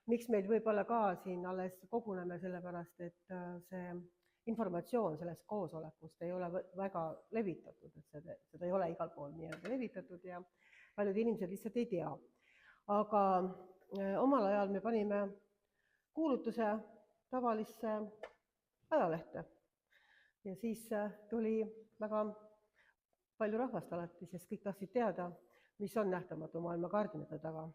miks meid võib-olla ka siin alles koguneme, sellepärast et see informatsioon sellest koosolekust ei ole väga levitatud, et seda ei ole igal pool nii-öelda levitatud ja paljud inimesed lihtsalt ei tea. Aga omal ajal me panime kuulutuse tavalisse ajalehte ja siis tuli väga palju rahvast alati, sest kõik tahtsid teada, mis on nähtamatu maailma kardinate taga.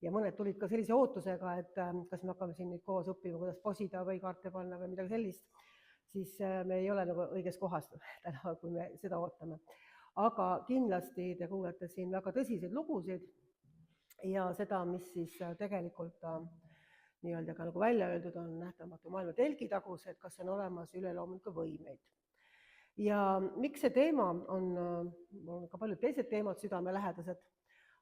Ja mõned tulid ka sellise ootusega, et kas me hakkame siin nüüd koos õppima, kuidas posida või kaarte panna või midagi sellist, siis me ei ole nagu õiges kohas täna, kui me seda ootame. Aga kindlasti te kuulete siin väga tõsiseid lugusid ja seda, mis siis tegelikult nii-öelda ka nagu välja öeldud on nähtamatu maailma telgitagus, et kas on olemas üleloomulikke võimeid. Ja miks see teema on ka paljud teised teemad südamelähedased,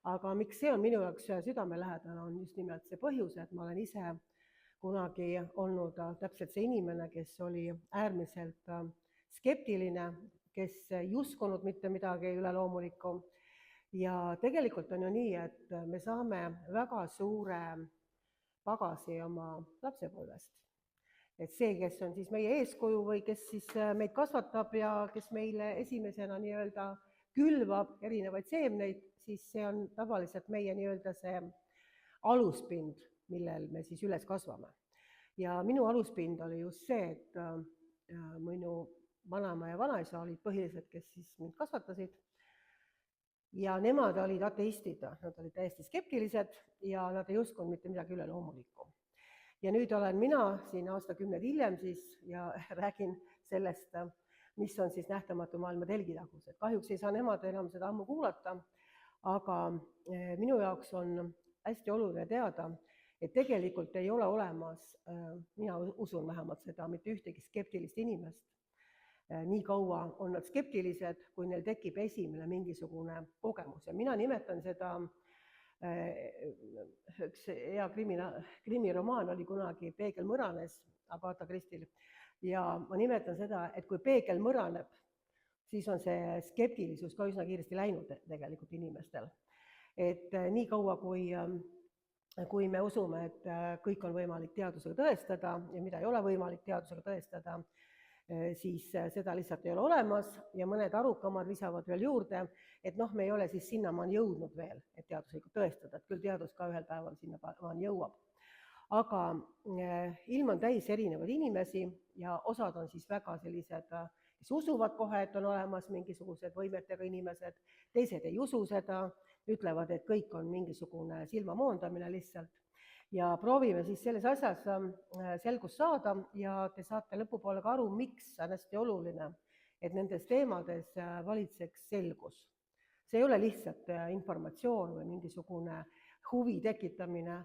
aga miks see on minu jaoks südamelähedane, on just nimelt see põhjus, et ma olen ise kunagi olnud täpselt see inimene, kes oli äärmiselt skeptiline, kes ei uskunud mitte midagi üleloomulikku. Ja tegelikult on ju nii, et me saame väga suure pagasi oma lapsepõlvest. Et see, kes on siis meie eeskuju või kes siis meid kasvatab ja kes meile esimesena nii-öelda külvab erinevaid seemneid, siis see on tavaliselt meie nii-öelda see aluspind, millel me siis üles kasvame. Ja minu aluspind oli just see, et minu vanaema ja vanaisa olid põhilised, kes siis mind kasvatasid. Ja nemad olid ateistid, nad olid täiesti skeptilised ja nad ei uskunud mitte midagi üleloomulikku. Ja nüüd olen mina siin aastakümned hiljem siis ja räägin sellest, mis on siis nähtamatu maailma telgitagus. Et kahjuks ei saa nemad enam seda ammu kuulata, aga minu jaoks on hästi oluline teada, et tegelikult ei ole olemas, mina usun vähemalt seda, mitte ühtegi skeptilist inimest. Nii kaua on nad skeptilised, kui neil tekib esimene mingisugune kogemus ja mina nimetan seda üks hea krimiromaan oli kunagi Peegel mõranes Agatha Christil ja ma nimetan seda, et kui peegel mõraneb, siis on see skeptilisus ka üsna kiiresti läinud tegelikult inimestel. Et nii kaua, kui me usume, et kõik on võimalik teadusega tõestada ja mida ei ole võimalik teadusega tõestada, siis seda lihtsalt ei ole olemas ja mõned arukamad lisavad veel juurde, et me ei ole siis sinnamaani jõudnud veel, et teadusega tõestada, et küll teadus ka ühel päeval sinnamaani jõuab. Aga ilm on täis erinevaid inimesi ja osad on siis väga sellised, kes usuvad kohe, et on olemas mingisugused võimetega inimesed, teised ei usu seda, ütlevad, et kõik on mingisugune silmamoondamine lihtsalt. Ja proovime siis selles asjas selgust saada ja te saate lõpupoole ka aru, miks on hästi oluline, et nendes teemades valitseks selgus. See ei ole lihtsalt informatsioon või mingisugune huvi tekitamine,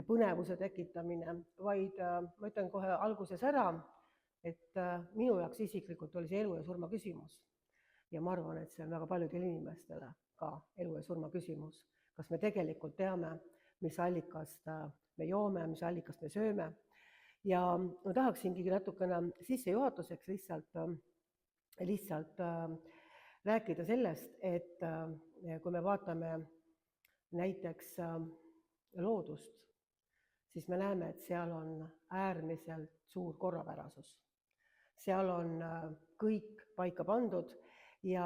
põnevuse tekitamine, vaid ma ütlen kohe alguses ära, et minu jaoks isiklikult oli see elu ja surma küsimus. Ja ma arvan, et see on väga paljudele inimestele ka elu ja surma küsimus. Kas me tegelikult teame, mis allikast me joome, mis allikast me sööme. Ja ma tahaksingi natukene sissejuhatuseks lihtsalt rääkida sellest, et kui me vaatame näiteks loodust, siis me näeme, et seal on äärmiselt suur korrapärasus. Seal on kõik paika pandud ja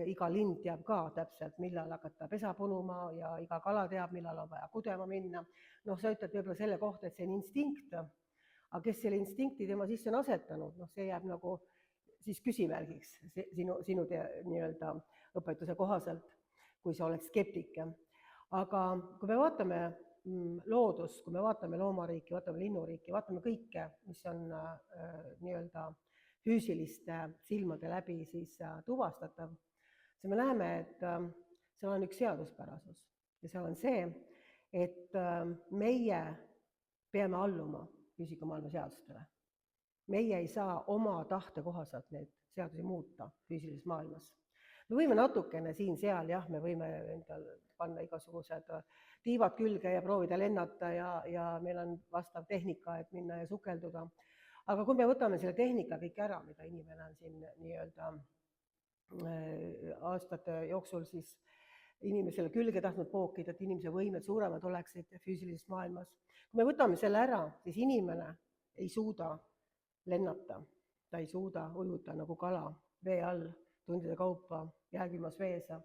iga lind teab ka täpselt, millal hakata pesa punuma ja iga kala teab, millal on vaja kudema minna. Sa ütled võib-olla selle kohta, et see on instinkt, aga kes selle instinkti tema sisse on asetanud, see jääb nagu siis küsimärgiks sinu nii-öelda õpetuse kohaselt, kui sa oled skeptik. Aga kui me vaatame loodust, kui me vaatame loomariiki, vaatame linnuriiki, vaatame kõike, mis on nii-öelda füüsiliste silmade läbi siis tuvastatav, siis me näeme, et seal on üks seaduspärasus ja seal on see, et meie peame alluma füüsikamaailma seadustele. Meie ei saa oma tahte kohaselt neid seadusi muuta füüsilises maailmas. Me võime natukene siin-seal, jah, me võime endal panna igasugused tiivad külge ja proovida lennata ja meil on vastav tehnika, et minna ja sukelduda. Aga kui me võtame selle tehnika kõik ära, mida inimene on siin nii-öelda aastate jooksul siis inimesele külge tahtnud pookida, et inimese võimed suuremad oleksid füüsilises maailmas. Kui me võtame selle ära, siis inimene ei suuda lennata, ta ei suuda ujuda nagu kala vee all tundide kaupa jäägimas veesa.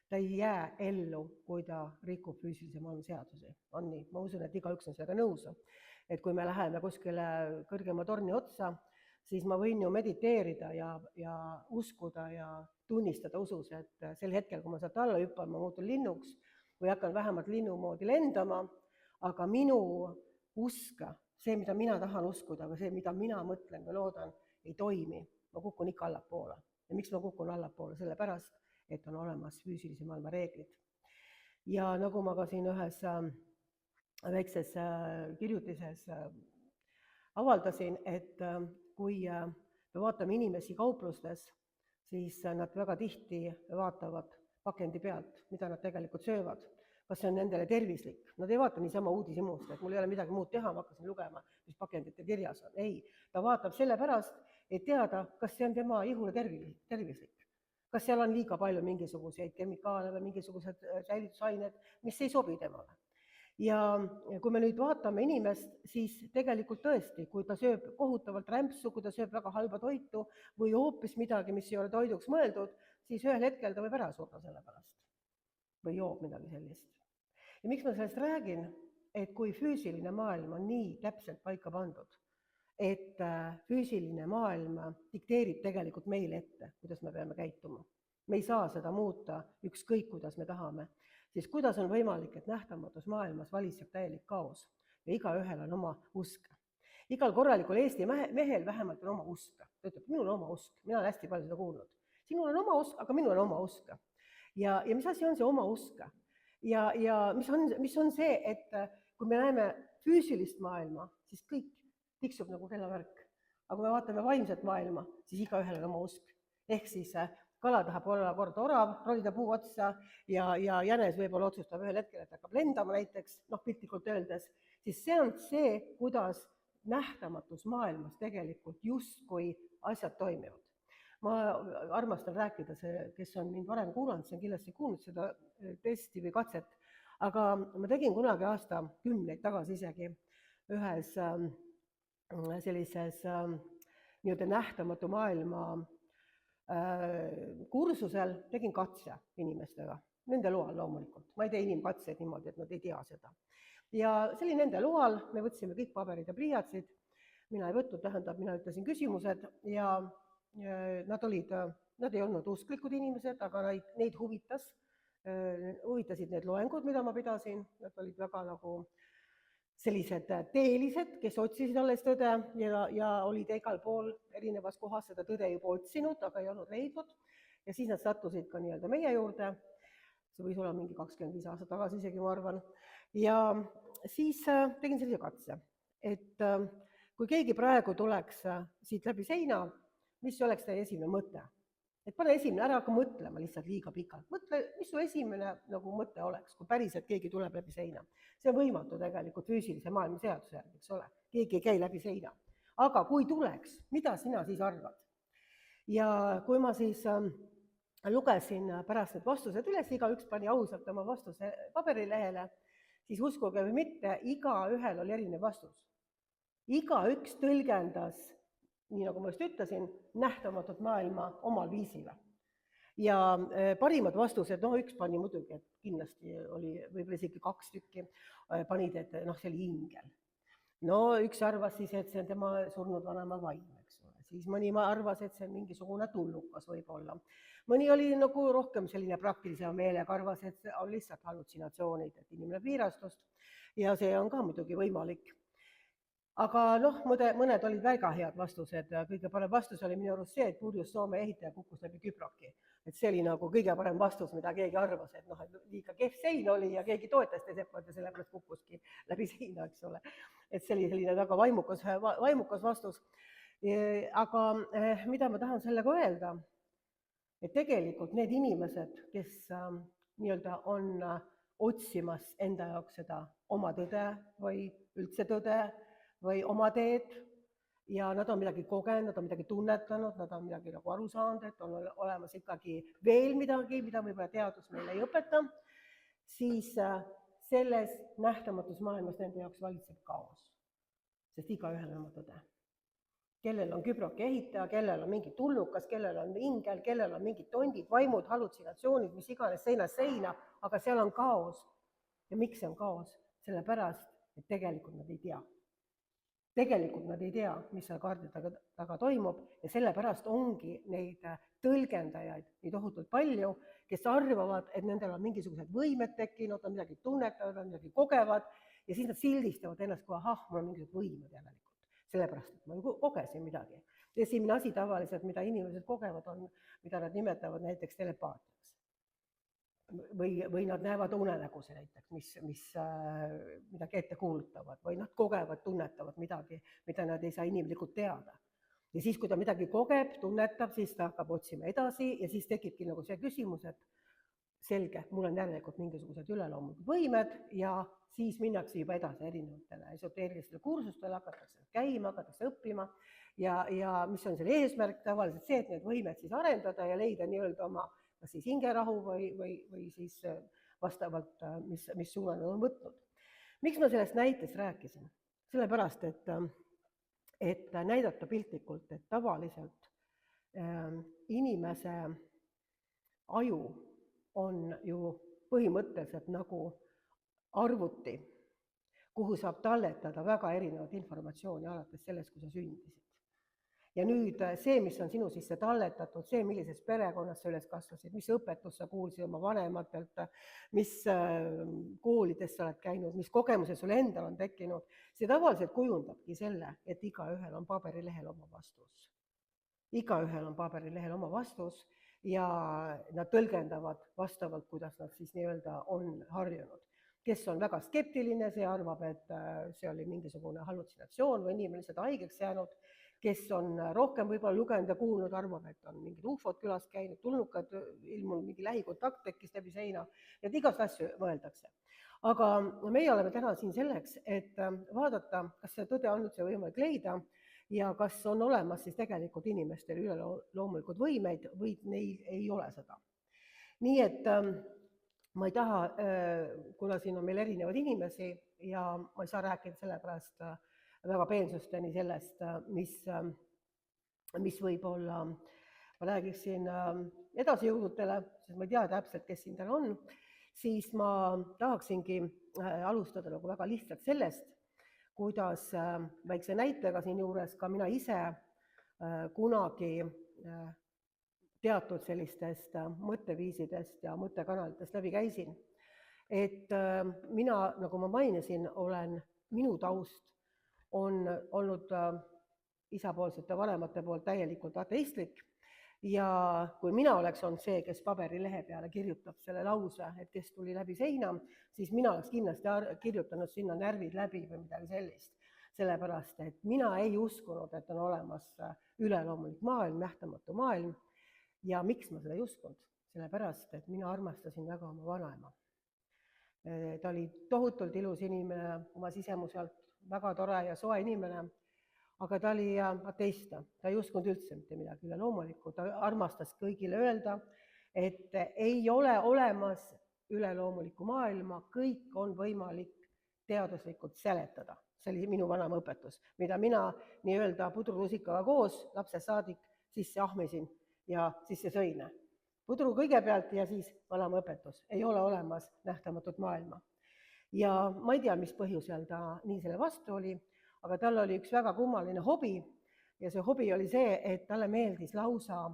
Ta ei jää ellu, kui ta rikub füüsilise maailma seadusi. On nii, ma usun, et igaüks on sellega nõus. Et kui me läheme kuskile kõrgema torni otsa, siis ma võin ju mediteerida ja uskuda ja tunnistada usus, et sel hetkel, kui ma sealt alla hüppan, ma muutun linnuks või hakkan vähemalt linnu moodi lendama, aga minu usk, see, mida mina tahan uskuda, aga see, mida mina mõtlen või loodan, ei toimi. Ma kukun ikka allapoole. Ja miks ma kukun allapoole? Sellepärast, et on olemas füüsilise maailma reeglid. Ja nagu ma ka siin ühes väikses kirjutises avaldasin, et kui me vaatame inimesi kauplustes, siis nad väga tihti vaatavad pakendi pealt, mida nad tegelikult söövad, kas see on nendele tervislik. Nad ei vaata niisama uudishimust, et mul ei ole midagi muud teha, ma hakkasin lugema, mis pakendite kirjas on. Ei, ta vaatab selle pärast, et teada, kas see on tema ihule tervislik. Kas seal on liiga palju mingisuguseid kemikaale või mingisugused säilitusained, mis ei sobi temale. Ja kui me nüüd vaatame inimest, siis tegelikult tõesti, kui ta sööb kohutavalt rämpsu, kui ta sööb väga halba toitu või hoopis midagi, mis ei ole toiduks mõeldud, siis ühel hetkel ta võib ära surra selle pärast või joob midagi sellist. Ja miks ma sellest räägin, et kui füüsiline maailm on nii täpselt paika pandud, et füüsiline maailm dikteerib tegelikult meile ette, kuidas me peame käituma. Me ei saa seda muuta ükskõik, kuidas me tahame. Siis kuidas on võimalik, et nähtamatus maailmas valitseb täielik kaos ja igaühel on oma usk. Igal korralikul Eesti mehel vähemalt on oma usk. Ta ütleb, minul on oma usk, mina olen hästi palju seda kuulnud. Sinul on oma usk, aga minul on oma usk. Ja mis asi on see oma usk? Ja mis on see, et kui me näeme füüsilist maailma, siis kõik tiksub nagu kellavärk. Aga kui me vaatame vaimset maailma, siis igaühel on oma usk. Ehk siis kala tahab olla kord orav, rolida puu otsa ja jänes võib-olla otsustab ühel hetkel, et hakkab lendama näiteks, piltlikult öeldes, siis see on see, kuidas nähtamatus maailmas tegelikult justkui asjad toimivad. Ma armastan rääkida, kes on mind varem kuulanud, see on kindlasti kuulnud seda testi või katset, aga ma tegin kunagi aasta 10 tagasi isegi ühes sellises nii-öelda nähtamatu maailma kursusel tegin katse inimestega, nende loal loomulikult. Ma ei tee inimkatseid niimoodi, et nad ei tea seda. Ja see oli nende loal, me võtsime kõik paberid ja pliiatsid, mina ei võtnud, tähendab, mina ütlesin küsimused ja nad ei olnud usklikud inimesed, aga neid huvitasid need loengud, mida ma pidasin, nad olid väga nagu sellised teelised, kes otsisid alles tõde ja olid igal pool erinevas kohas seda tõde juba otsinud, aga ei olnud leidnud. Ja siis nad sattusid ka nii-öelda meie juurde, see võis olla mingi 25 aastat tagasi isegi, ma arvan. Ja siis tegin sellise katse, et kui keegi praegu tuleks siit läbi seina, mis oleks teie esimene mõte? Et pane esimene, ära hakka mõtlema lihtsalt liiga pikalt. Mõtle, mis su esimene nagu mõte oleks, kui päriselt keegi tuleb läbi seina. See on võimatu tegelikult füüsilise maailma seaduse järgi, eks ole. Keegi ei käi läbi seina. Aga kui tuleks, mida sina siis arvad? Ja kui ma siis lugesin pärast need vastused üles, igaüks pani ausalt oma vastuse paberilehele, siis uskuge või mitte, igaühel oli erinev vastus. Igaüks tõlgendas, nii nagu ma just ütlesin, nähtamatut maailma omal viisile. Ja parimad vastused, üks pani muidugi, et kindlasti oli võib-olla isegi 2 tükki, panid, et see oli ingel. Üks arvas siis, et see on tema surnud vanema vaim, eks ole. Siis mõni arvas, et see on mingisugune tullukas võib-olla. Mõni oli nagu rohkem selline praktilise meelega, arvas, et see on lihtsalt hallutsinatsioonid, et inimene piirastust ja see on ka muidugi võimalik. Aga mõned olid väga head vastused. Kõige parem vastus oli minu arust see, et purjus Soome ehitaja kukkus läbi Küproki. Et see oli nagu kõige parem vastus, mida keegi arvas, et liiga kehv sein oli ja keegi toetas teisepalt ja sellepärast kukkuski läbi seina, eks ole. Et see oli selline väga vaimukas vastus. Aga mida ma tahan sellega öelda? Et tegelikult need inimesed, kes nii-öelda on otsimas enda jaoks seda oma tõde või üldse tõde, või oma teed ja nad on midagi kogenud, nad on midagi tunnetanud, nad on midagi nagu aru saanud, et on olemas ikkagi veel midagi, mida võib-olla teadus meile ei õpeta. siis selles nähtamatus maailmas nende jaoks valitseb kaos, sest igaühel on oma tõde. Kellel on küproki ehitaja, kellel on mingi tulnukas, kellel on ingel, kellel on mingid tondid, vaimud, hallutsinatsioonid, mis iganes seinast seina, aga seal on kaos. Ja miks see on kaos? Sellepärast, et tegelikult nad ei tea. Tegelikult nad ei tea, mis seal kaardi taga toimub ja sellepärast ongi neid tõlgendajaid nii tohutult palju, kes arvavad, et nendel on mingisugused võimed tekkinud, nad midagi tunnetavad, nad midagi kogevad ja siis nad sildistavad ennast, kui ahah, mul on mingisugused võimed järelikult. Sellepärast, et ma ju kogesin midagi. Esimene asi tavaliselt, mida inimesed kogevad, on, mida nad nimetavad näiteks telepaatiaks. Või nad näevad unenägusid näiteks, mis midagi ette kuulutavad või nad kogevad, tunnetavad midagi, mida nad ei saa inimlikult teada. Ja siis, kui ta midagi kogeb, tunnetab, siis ta hakkab otsima edasi ja siis tekibki nagu see küsimus, et selge, mul on järelikult mingisugused üleloomulikud võimed ja siis minnakse juba edasi erinevatele esoteerilistele kursustele, hakatakse käima, hakatakse õppima ja mis on selle eesmärk tavaliselt see, et need võimed siis arendada ja leida nii-öelda oma kas siis hingerahu või siis vastavalt, mis suuna nad on võtnud. Miks ma sellest näitest rääkisin? Sellepärast, et näidata piltlikult, et tavaliselt inimese aju on ju põhimõtteliselt nagu arvuti, kuhu saab talletada väga erinevat informatsiooni alates sellest, kui sa sündisid. Ja nüüd see, mis on sinu sisse talletatud, see, millises perekonnas sa üles kasvasid, mis õpetus sa kuulsid oma vanematelt, mis koolides sa oled käinud, mis kogemused sul endal on tekkinud, see tavaliselt kujundabki selle, et igaühel on paberilehel oma vastus. Igaühel on paberilehel oma vastus ja nad tõlgendavad vastavalt, kuidas nad siis nii-öelda on harjunud. Kes on väga skeptiline, see arvab, et see oli mingisugune hallutsinatsioon või inimene lihtsalt haigeks jäänud, kes on rohkem võib-olla lugenud ja kuulnud, arvab, et on mingid ufod külas käinud, tulnukad, ilmunud mingi lähikontakt tekkis läbi seina, et igast asju mõeldakse. Aga meie oleme täna siin selleks, et vaadata, kas see tõde on üldse võimalik leida ja kas on olemas siis tegelikult inimestel üleloomulikud võimeid või neil ei ole seda. Nii et ma ei taha, kuna siin on meil erinevad inimesi ja ma ei saa rääkida sellepärast väga peensusteni sellest, mis võib-olla, ma räägiksin edasijõudnutele, sest ma ei tea täpselt, kes siin täna on, siis ma tahaksingi alustada nagu väga lihtsalt sellest, kuidas väikse näitega siin juures ka mina ise kunagi teatud sellistest mõtteviisidest ja mõttekanalitest läbi käisin. Et mina, nagu ma mainisin, minu taust on olnud isapoolsete vanemate poolt täielikult ateistlik ja kui mina oleks olnud see, kes paberilehe peale kirjutab selle lause, et kes tuli läbi seina, siis mina oleks kindlasti kirjutanud sinna närvid läbi või midagi sellist. Sellepärast, et mina ei uskunud, et on olemas üleloomulik maailm, nähtamatu maailm ja miks ma seda ei uskunud? Sellepärast, et mina armastasin väga oma vanaema. Ta oli tohutult ilus inimene oma sisemuselt, väga tore ja soe inimene, aga ta oli ateist, ta ei uskunud üldse mitte midagi üleloomulikku, ta armastas kõigile öelda, et ei ole olemas üleloomulikku maailma, kõik on võimalik teaduslikult seletada. See oli minu vanaema õpetus, mida mina nii-öelda pudrulusikaga koos lapsest saadik sisse ahmisin ja sisse sõin. Pudru kõigepealt ja siis vanaema õpetus, ei ole olemas nähtamatut maailma. Ja ma ei tea, mis põhjusel ta nii selle vastu oli, aga tal oli üks väga kummaline hobi ja see hobi oli see, et talle meeldis lausa,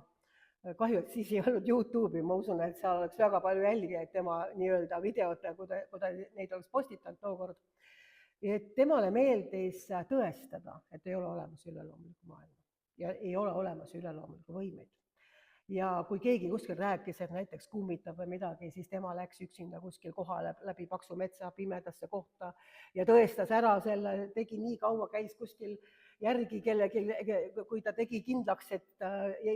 kahju, et siis ei olnud YouTube'i, ma usun, et seal oleks väga palju jälgijaid tema nii-öelda videote, kui ta neid oleks postitanud tookord. Et temale meeldis tõestada, et ei ole olemas üleloomulikku maailma ja ei ole olemas üleloomulikku võimeid. Ja kui keegi kuskil rääkis, et näiteks kummitab või midagi, siis tema läks üksinda kuskil kohale läbi paksu metsa pimedasse kohta ja tõestas ära selle, tegi nii kaua, käis kuskil järgi kellegi, kui ta tegi kindlaks, et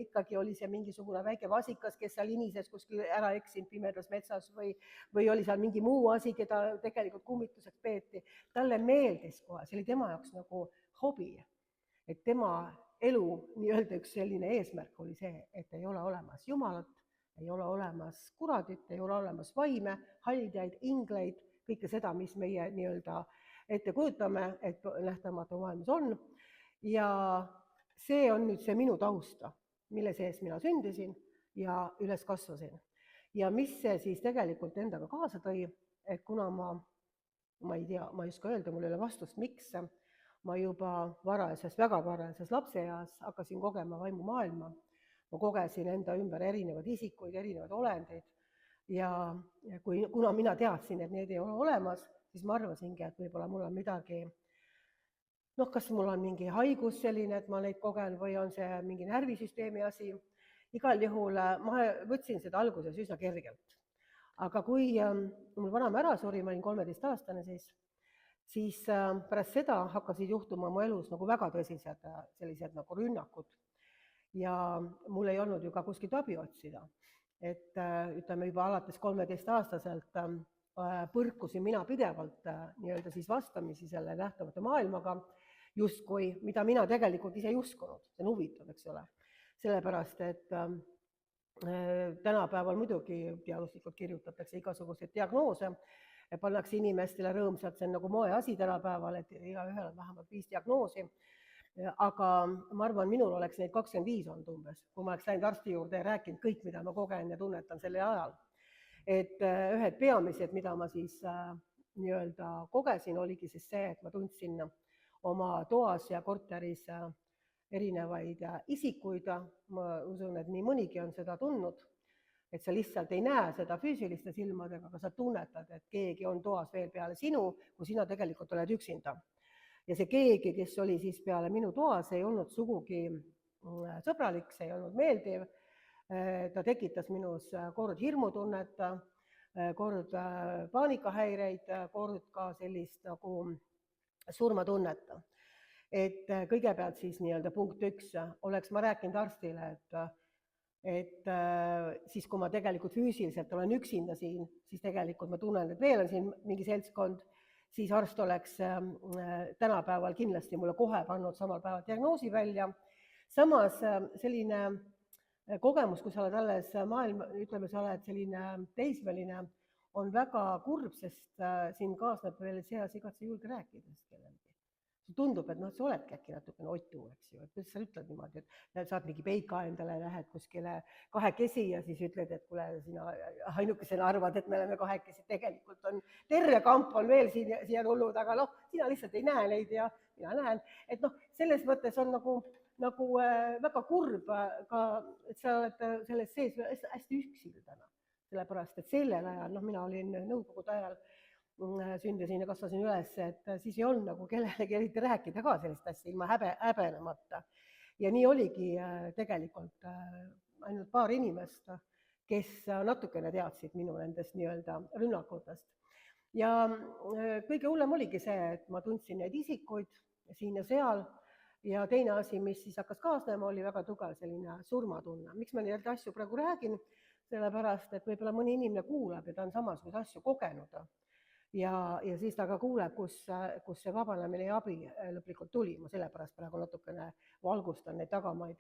ikkagi oli see mingisugune väike vasikas, kes seal inises kuskil ära eksinud pimedas metsas või oli seal mingi muu asi, keda tegelikult kummituseks peeti. Talle meeldis kohe, see oli tema jaoks nagu hobi, et tema elu nii-öelda üks selline eesmärk oli see, et ei ole olemas Jumalat ei ole olemas kuradit, ei ole olemas vaime, haldjaid, ingleid, kõike seda, mis meie nii-öelda ette kujutame, et nähtamatu maailmas on. Ja see on nüüd see minu tausta, mille sees mina sündisin ja üles kasvasin. Ja mis see siis tegelikult endaga kaasa tõi, et kuna ma ei tea, ma ei oska öelda, mul ei ole vastust, miks ma juba väga varajases lapseeas hakkasin kogema vaimumaailma. Ma kogesin enda ümber erinevaid isikuid, erinevaid olendeid ja kuna mina teadsin, et need ei ole olemas, siis ma arvasingi, et võib-olla mul on midagi, kas mul on mingi haigus selline, et ma neid kogen või on see mingi närvisüsteemi asi. Igal juhul ma võtsin seda alguses üsna kergelt. Aga kui mul vanaema ära suri, ma olin 13-aastane siis pärast seda hakkasid juhtuma mu elus nagu väga tõsised sellised nagu rünnakud. Ja mul ei olnud ju ka kuskilt abi otsida. Et ütleme juba alates 13-aastaselt põrkusin mina pidevalt nii-öelda siis vastamisi selle nähtamatu maailmaga, justkui, mida mina tegelikult ise ei uskunud. See on huvitav, eks ole. Sellepärast, et tänapäeval muidugi teaduslikult kirjutatakse igasuguseid diagnoose, pannakse inimestele rõõmsalt, see on nagu moeasi tänapäeval, et igaühel on vähemalt 5 diagnoosi, aga ma arvan, minul oleks neid 25 olnud umbes, kui ma oleks läinud arsti juurde ja rääkinud kõik, mida ma kogen ja tunnetan selle ajal. Et ühed peamised, mida ma siis nii-öelda kogesin, oligi siis see, et ma tundsin oma toas ja korteris erinevaid isikuid, ma usun, et nii mõnigi on seda tundnud, et sa lihtsalt ei näe seda füüsiliste silmadega, aga sa tunnetad, et keegi on toas veel peale sinu, kui sina tegelikult oled üksinda. Ja see keegi, kes oli siis peale minu toas, ei olnud sugugi sõbralik, see ei olnud meeldiv, ta tekitas minus kord hirmutunnet, kord paanikahäireid, kord ka sellist nagu surmatunnet. Et kõigepealt siis nii-öelda punkt 1, oleks ma rääkinud arstile, et siis kui ma tegelikult füüsiliselt olen üksinda siin, siis tegelikult ma tunnen, et veel on siin mingi seltskond, siis arst oleks tänapäeval kindlasti mulle kohe pannud samal päeval diagnoosi välja. Samas selline kogemus, kui sa oled alles ütleme, sa oled selline teismeline, on väga kurb, sest siin kaasneb veel see asi, et sa ei julge rääkida kellelegi. Tundub, et sa oledki äkki natukene otu, eks ju, et kuidas sa ütled niimoodi, et saad mingi peika endale, lähed kuskile kahekesi ja siis ütled, et kuule, sina ainukesena arvad, et me oleme kahekesi, tegelikult on terve kamp on veel siia tulnud, aga sina lihtsalt ei näe neid ja mina näen, et selles mõttes on nagu väga kurb ka, et sa oled selles sees hästi üksildana, sellepärast, et sellel ajal, mina olin nõukogude ajal, sündisin ja kasvasin üles, et siis ei olnud nagu kellelegi eriti rääkida ka sellist asja ilma häbenemata. Ja nii oligi tegelikult ainult paar inimest, kes natukene teadsid minu nendest nii-öelda rünnakutest. Ja kõige hullem oligi see, et ma tundsin neid isikuid siin ja seal ja teine asi, mis siis hakkas kaasnema, oli väga tugev selline surmatunne. Miks ma neid asju praegu räägin? Sellepärast, et võib-olla mõni inimene kuulab ja ta on samasuguse asju kogenud. Ja siis ta ka kuuleb, kus see vabanemine ja abi lõplikult tuli. Ma sellepärast praegu natukene valgustan neid tagamaid.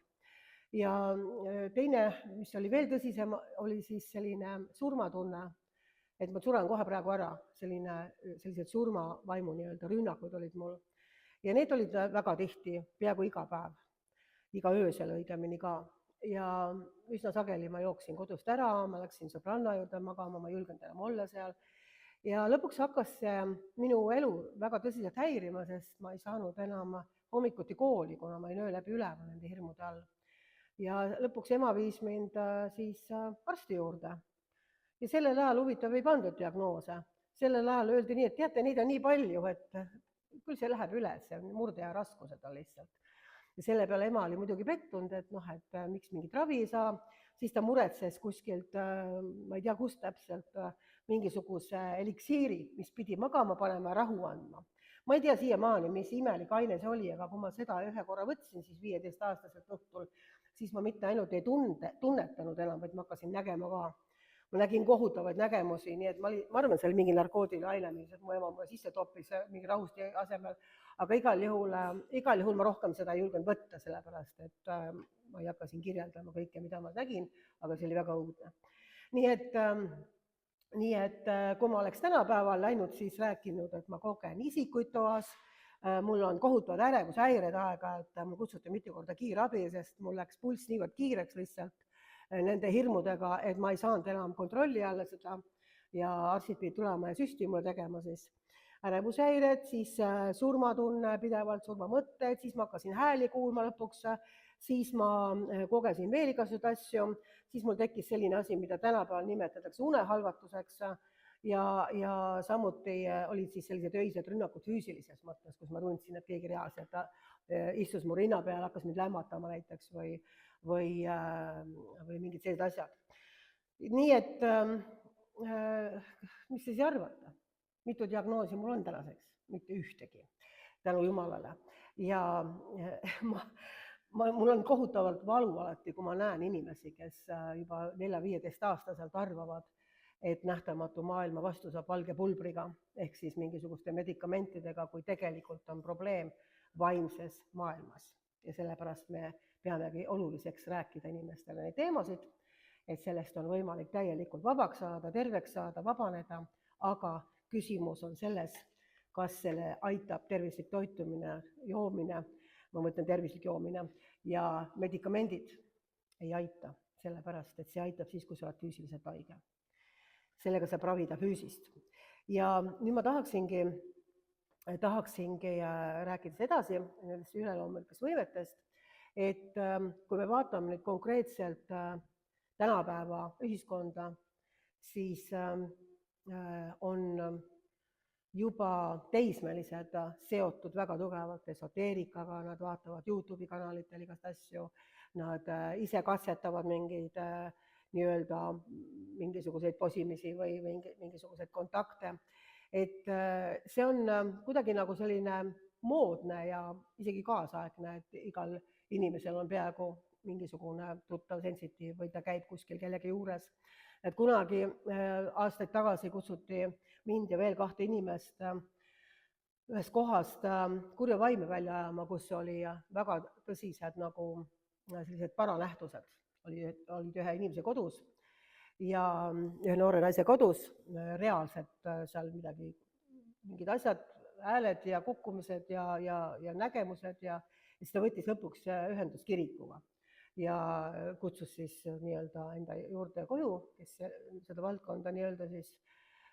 Ja teine, mis oli veel tõsisem, oli siis selline surmatunne, et ma suren kohe praegu ära. Sellised surmavaimu nii-öelda rünnakud olid mul. Ja need olid väga tihti, peaaegu iga päev. Iga öösel õigemini ka. Ja üsna sageli ma jooksin kodust ära, ma läksin sõbranna juurde magama, ma ei julgenud enam olla seal. Ja lõpuks hakkas minu elu väga tõsiselt häirima, sest ma ei saanud enam hommikuti kooli, kuna ma olin öö läbi üleval nende hirmude all. Ja lõpuks ema viis mind siis arsti juurde. Ja sellel ajal huvitav ei pandud diagnoose. Sellel ajal öeldi nii, et teate, neid on nii palju, et küll see läheb üle, see murde ja raskused on lihtsalt. Ja selle peale ema oli muidugi pettunud, et miks mingit ravi ei saa. Siis ta muretses kuskilt, ma ei tea, kust täpselt, mingisuguse eliksiiri, mis pidi magama panema ja rahu andma. Ma ei tea siiamaani, mis imelik aine see oli, aga kui ma seda ühe korra võtsin, siis 15-aastaselt õhtul, siis ma mitte ainult ei tunnetanud enam, vaid ma hakkasin nägema ka. ma nägin kohutavaid nägemusi, nii et ma arvan, see oli mingi narkootiline aine, mis mu ema mulle sisse toppis mingi rahusti asemel, aga igal juhul ma rohkem seda ei julgenud võtta, sellepärast et ma ei hakka siin kirjeldama kõike, mida ma nägin, aga see oli väga õudne. Nii et kui ma oleks tänapäeval läinud, siis rääkinud, et ma kogen isikuid toas, mul on kohutavad ärevushäired aeg-ajalt, mul kutsuti mitu korda kiirabi, sest mul läks pulss niivõrd kiireks lihtsalt nende hirmudega, et ma ei saanud enam kontrolli alla seda ja arstid pidid tulema ja süsti mulle tegema siis. Ärevushäired, siis surmatunne pidevalt, surmamõtted, siis ma hakkasin hääli kuulma lõpuks, siis ma kogesin veel igasuguseid asju, siis mul tekkis selline asi, mida tänapäeval nimetatakse unehalvatuseks ja samuti olid siis sellised öised rünnakud füüsilises mõttes, kus ma tundsin, et keegi reaalselt istus mu rinna peal, hakkas mind lämmatama näiteks või mingid sellised asjad. Nii et mis te siis arvate? Mitu diagnoosi mul on tänaseks? Mitte ühtegi, tänu Jumalale. Ja mul on kohutavalt valu alati, kui ma näen inimesi, kes juba 4-15 aastaselt arvavad, et nähtamatu maailma vastu saab valge pulbriga ehk siis mingisuguste medikamentidega, kui tegelikult on probleem vaimses maailmas. Ja sellepärast me peamegi oluliseks rääkida inimestele neid teemasid, et sellest on võimalik täielikult vabaks saada, terveks saada, vabaneda, aga küsimus on selles, kas selle aitab tervislik toitumine, joomine, ma mõtlen tervislik joomine ja medikamendid ei aita, sellepärast et see aitab siis, kui sa oled füüsiliselt haige. Sellega saab ravida füüsist. Ja nüüd ma tahaksingi rääkides edasi nendest üleloomulikest võimetest, et kui me vaatame nüüd konkreetselt tänapäeva ühiskonda, siis on juba teismelised seotud väga tugevalt esoteerikaga, nad vaatavad YouTube'i kanalitel igast asju, nad ise katsetavad mingeid nii-öelda mingisuguseid posimisi või mingisuguseid kontakte. Et see on kuidagi nagu selline moodne ja isegi kaasaegne, et igal inimesel on peaaegu mingisugune tuttav sensitiiv või ta käib kuskil kellegi juures. Et kunagi aastaid tagasi kutsuti mind ja veel 2 inimest ühest kohast kurja vaime välja ajama, kus oli väga tõsised nagu sellised paranähtused. Olid ühe inimese kodus ja ühe noore naise kodus, reaalselt seal mingid asjad, hääled ja kukkumised ja nägemused ja siis ta võttis lõpuks ühendust kirikuga ja kutsus siis nii-öelda enda juurde koju, kes seda valdkonda nii-öelda siis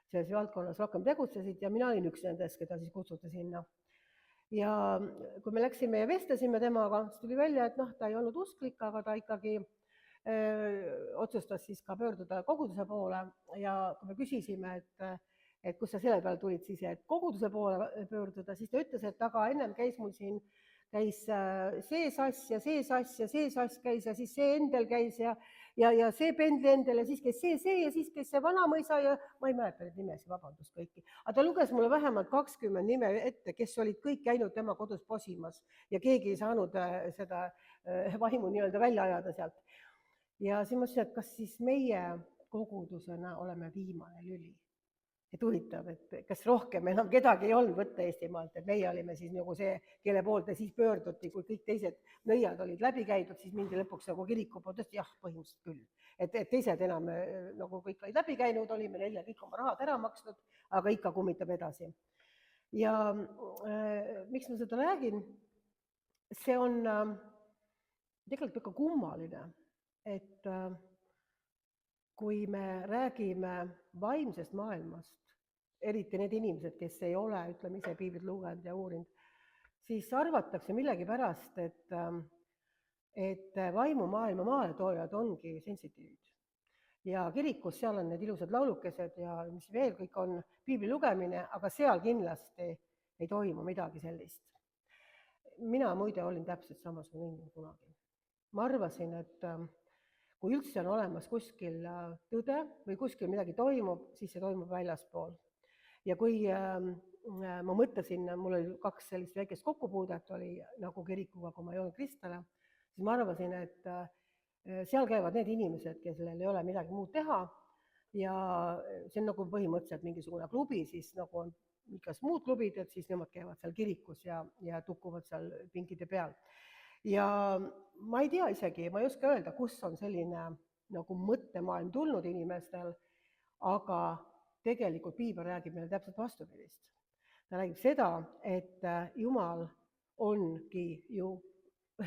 selles valdkonnas rohkem tegutsesid ja mina olin üks nendest, keda siis kutsuti sinna. Ja kui me läksime ja vestlesime temaga, siis tuli välja, et ta ei olnud usklik, aga ta ikkagi otsustas siis ka pöörduda koguduse poole ja kui me küsisime, et kus sa selle peale tulid siis, et koguduse poole pöörduda, siis ta ütles, et aga ennem käis mul siin see sass ja see sass ja see sass käis ja siis see endel käis ja see pendli endel ja siis käis see ja siis käis see vanamõisa ja ma ei mäleta neid nimesi, vabandust kõiki. Aga ta luges mulle vähemalt 20 nime ette, kes olid kõik käinud tema kodus posimas ja keegi ei saanud seda vaimu nii-öelda välja ajada sealt. Ja siis ma ütlesin, et kas siis meie kogudusena oleme viimane lüli. Et huvitav, et kas rohkem enam kedagi ei olnud võtta Eestimaalt, et meie olime siis nagu see, kelle poolt ja siis pöörduti, kui kõik teised nõiad olid läbi käidud, siis mindi lõpuks nagu kiriku poolt, jah, põhimõtteliselt küll. Et teised enam nagu kõik olid läbi käinud, olime neile kõik oma rahad ära maksnud, aga ikka kummitab edasi. Ja miks ma seda räägin? See on tegelikult ikka kummaline, et kui me räägime vaimsest maailmast, eriti need inimesed, kes ei ole, ütleme ise piiblit lugenud ja uurinud, siis arvatakse millegipärast, et vaimumaailma maaletoojad ongi sensitiivid. Ja kirikus seal on need ilusad laulukesed ja mis veel kõik on piibli lugemine, aga seal kindlasti ei toimu midagi sellist. Mina muide olin täpselt samasugune inimene kunagi. Ma arvasin, et kui üldse on olemas kuskil tõde või kuskil midagi toimub, siis see toimub väljaspool. Ja kui ma mõtlesin, mul oli 2 sellist väikest kokkupuudet, oli nagu kirikuga, kui ma ei olnud kristlane, siis ma arvasin, et seal käivad need inimesed, kellel ei ole midagi muud teha ja see on nagu põhimõtteliselt mingisugune klubi, siis nagu on kas muud klubid, et siis nemad käivad seal kirikus ja tukuvad seal pinkide peal. Ja ma ei tea isegi, ma ei oska öelda, kus on selline nagu mõttemaailm tulnud inimestel, aga tegelikult piibel räägib meile täpselt vastupidist. Ta räägib seda, et Jumal ongi ju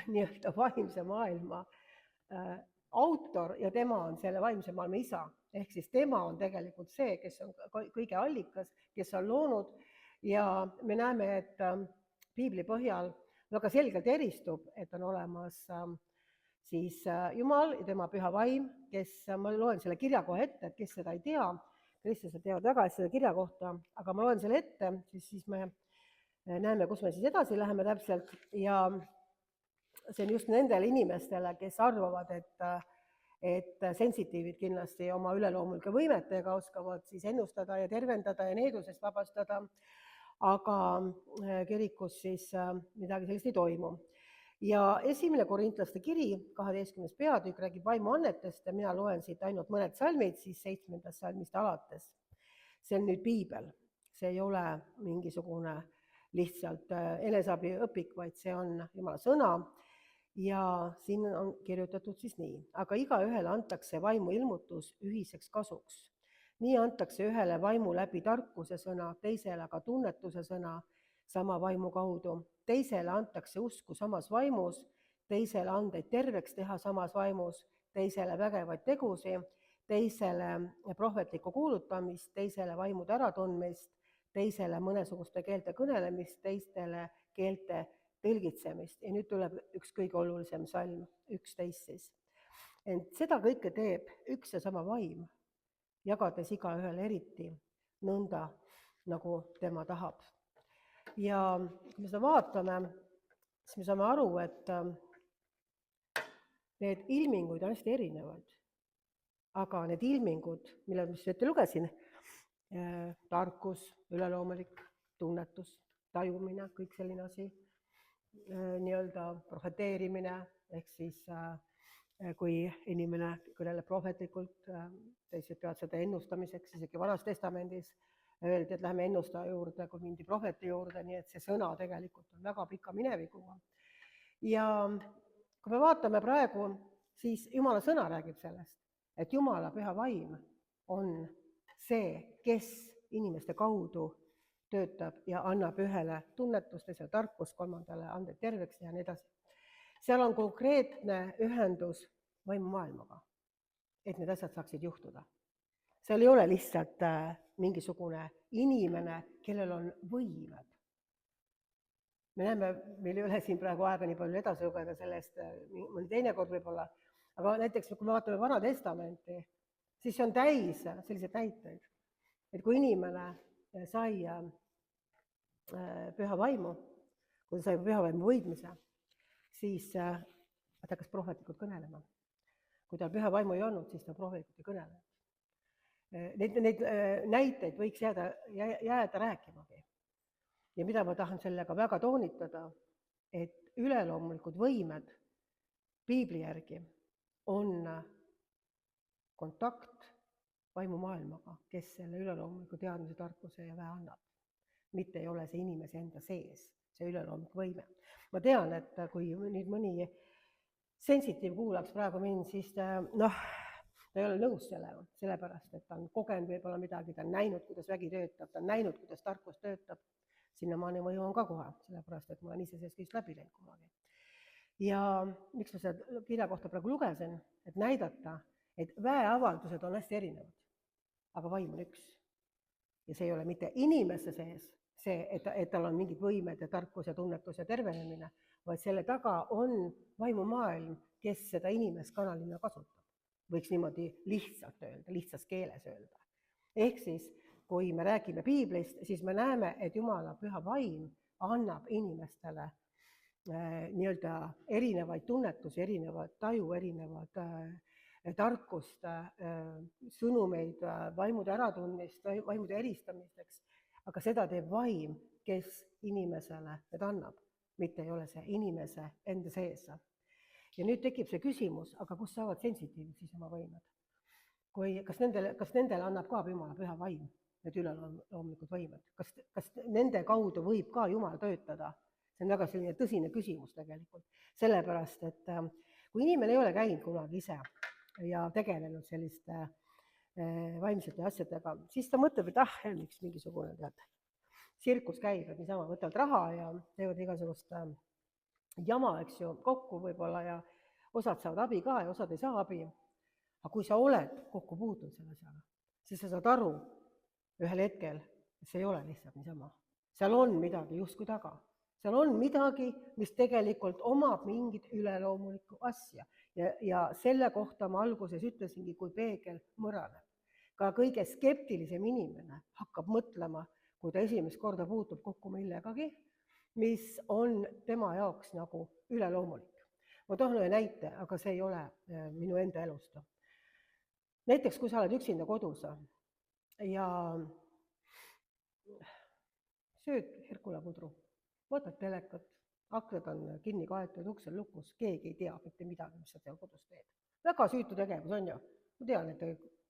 nii-öelda vaimse maailma autor ja tema on selle vaimse maailma isa. Ehk siis tema on tegelikult see, kes on kõige allikas, kes on loonud ja me näeme, et piibli põhjal väga selgelt eristub, et on olemas siis Jumal ja tema püha vaim, kes, ma loen selle kirja kohe ette, et kes seda ei tea, kristlased teavad väga hästi selle kirja kohta, aga ma loen selle ette, siis me näeme, kus me siis edasi läheme täpselt ja see on just nendele inimestele, kes arvavad, et sensitiivid kindlasti oma üleloomulike võimetega oskavad siis ennustada ja tervendada ja needusest vabastada, aga kirikus siis midagi sellist ei toimu. Ja esimene Korintlaste kiri, 12. peatükk räägib vaimuannetest ja mina loen siit ainult mõned salmid, siis 7. salmist alates. See on nüüd piibel, see ei ole mingisugune lihtsalt eneseabiõpik, vaid see on Jumala sõna. Ja siin on kirjutatud siis nii, aga igaühele antakse vaimu ilmutus ühiseks kasuks. Nii antakse ühele vaimu läbi tarkuse sõna, teisele aga tunnetuse sõna sama vaimu kaudu. Teisele antakse usku samas vaimus, teisele andeid terveks teha samas vaimus, teisele vägevaid tegusi, teisele prohvetlikku kuulutamist, teisele vaimude äratundmist, teisele mõnesuguste keelte kõnelemist, teistele keelte tõlgitsemist. Ja nüüd tuleb üks kõige olulisem salm, 11 siis. Ent seda kõike teeb üks ja sama vaim, jagades igaühele eriti nõnda, nagu tema tahab. Ja kui me seda vaatame, siis me saame aru, et need ilmingud on hästi erinevad. Aga need ilmingud, mille ma ette lugesin, tarkus, üleloomulik, tunnetus, tajumine, kõik selline asi, nii-öelda prohveteerimine, ehk siis kui inimene kõneleb prohvetlikult, teised peavad seda ennustamiseks, isegi Vanas Testamendis öeldi, et läheme ennustaja juurde, kui mindi prohveti juurde, nii et see sõna tegelikult on väga pika minevikuga. Ja kui me vaatame praegu, siis Jumala sõna räägib sellest, et Jumala püha vaim on see, kes inimeste kaudu töötab ja annab ühele tunnetust, teisele tarkust, kolmandale andeid terveks ja nii edasi. Seal on konkreetne ühendus vaimumaailmaga, et need asjad saaksid juhtuda. Seal ei ole lihtsalt mingisugune inimene, kellel on võimed. Me näeme, meil ei ole siin praegu aega nii palju edasi lugeda sellest mõni teine kord võib-olla, aga näiteks kui me vaatame Vana Testamenti, siis on täis selliseid näiteid, et kui inimene sai püha vaimu, kui ta sai püha vaimu võidmise, siis ta hakkas prohvetlikult kõnelema. Kui tal püha vaimu ei olnud, siis ta prohvetlikult ei kõnelenud. Neid näiteid võiks jääda rääkimagi. Ja mida ma tahan sellega väga toonitada, et üleloomulikud võimed piibli järgi on kontakt vaimumaailmaga, kes selle üleloomuliku teadmise, tarkuse ja väe annab. Mitte ei ole see inimese enda sees, see üleloomulik võime. Ma tean, et kui nüüd mõni sensitiiv kuulaks praegu mind, siis ta ei ole nõus sellega, sellepärast, et ta on kogenud võib-olla midagi, ta on näinud, kuidas vägi töötab, ta on näinud, kuidas tarkus töötab. Sinnamaani ma jõuan ka kohe, sellepärast, et ma olen ise sellest kõigist läbi läinud kunagi. Ja miks ma seda kirja kohta praegu lugesin, et näidata, et väeavaldused on hästi erinevad, aga vaim on üks. Ja see ei ole mitte inimese sees, see, et tal on mingid võimed ja tarkus ja tunnetus ja tervenemine, vaid selle taga on vaimumaailm, kes seda inimest kanalina kasutab. Võiks niimoodi lihtsalt öelda, lihtsas keeles öelda. Ehk siis, kui me räägime piiblist, siis me näeme, et Jumala püha vaim annab inimestele nii-öelda erinevaid tunnetusi, erinevad taju, erinevad tarkust, sõnumeid, vaimude äratundmist, vaimude eristamiseks, aga seda teeb vaim, kes inimesele need annab, mitte ei ole see inimese enda sees. Ja nüüd tekib see küsimus, aga kust saavad sensitiivid siis oma võimed? kas nendele annab ka Jumala püha vaim, need üleloomulikud võimed, kas nende kaudu võib ka Jumal töötada? See on väga selline tõsine küsimus tegelikult, sellepärast, et kui inimene ei ole käinud kunagi ise ja tegelenud selliste vaimsete asjadega, siis ta mõtleb, et miks mingisugune tsirkus käib, et niisama võtavad raha ja teevad igasugust jama, eks ju, kokku võib-olla ja osad saavad abi ka ja osad ei saa abi. Aga kui sa oled kokku puutunud selle asjaga, siis sa saad aru ühel hetkel, et see ei ole lihtsalt niisama. Seal on midagi justkui taga. Seal on midagi, mis tegelikult omab mingit üleloomulikku asja. Ja selle kohta ma alguses ütlesingi, kui peegel mõraneb. Ka kõige skeptilisem inimene hakkab mõtlema, kui ta esimest korda puutub kokku millegagi, mis on tema jaoks nagu üleloomulik. Ma toon ühe näite, aga see ei ole minu enda elust. Näiteks, kui sa oled üksinda kodus ja sööd herkulapudru, võtad telekat, aknad on kinni kaetud, uksed lukus, keegi ei tea mitte midagi, mis sa seal kodus teed. Väga süütu tegevus on ju. Ma tean, et te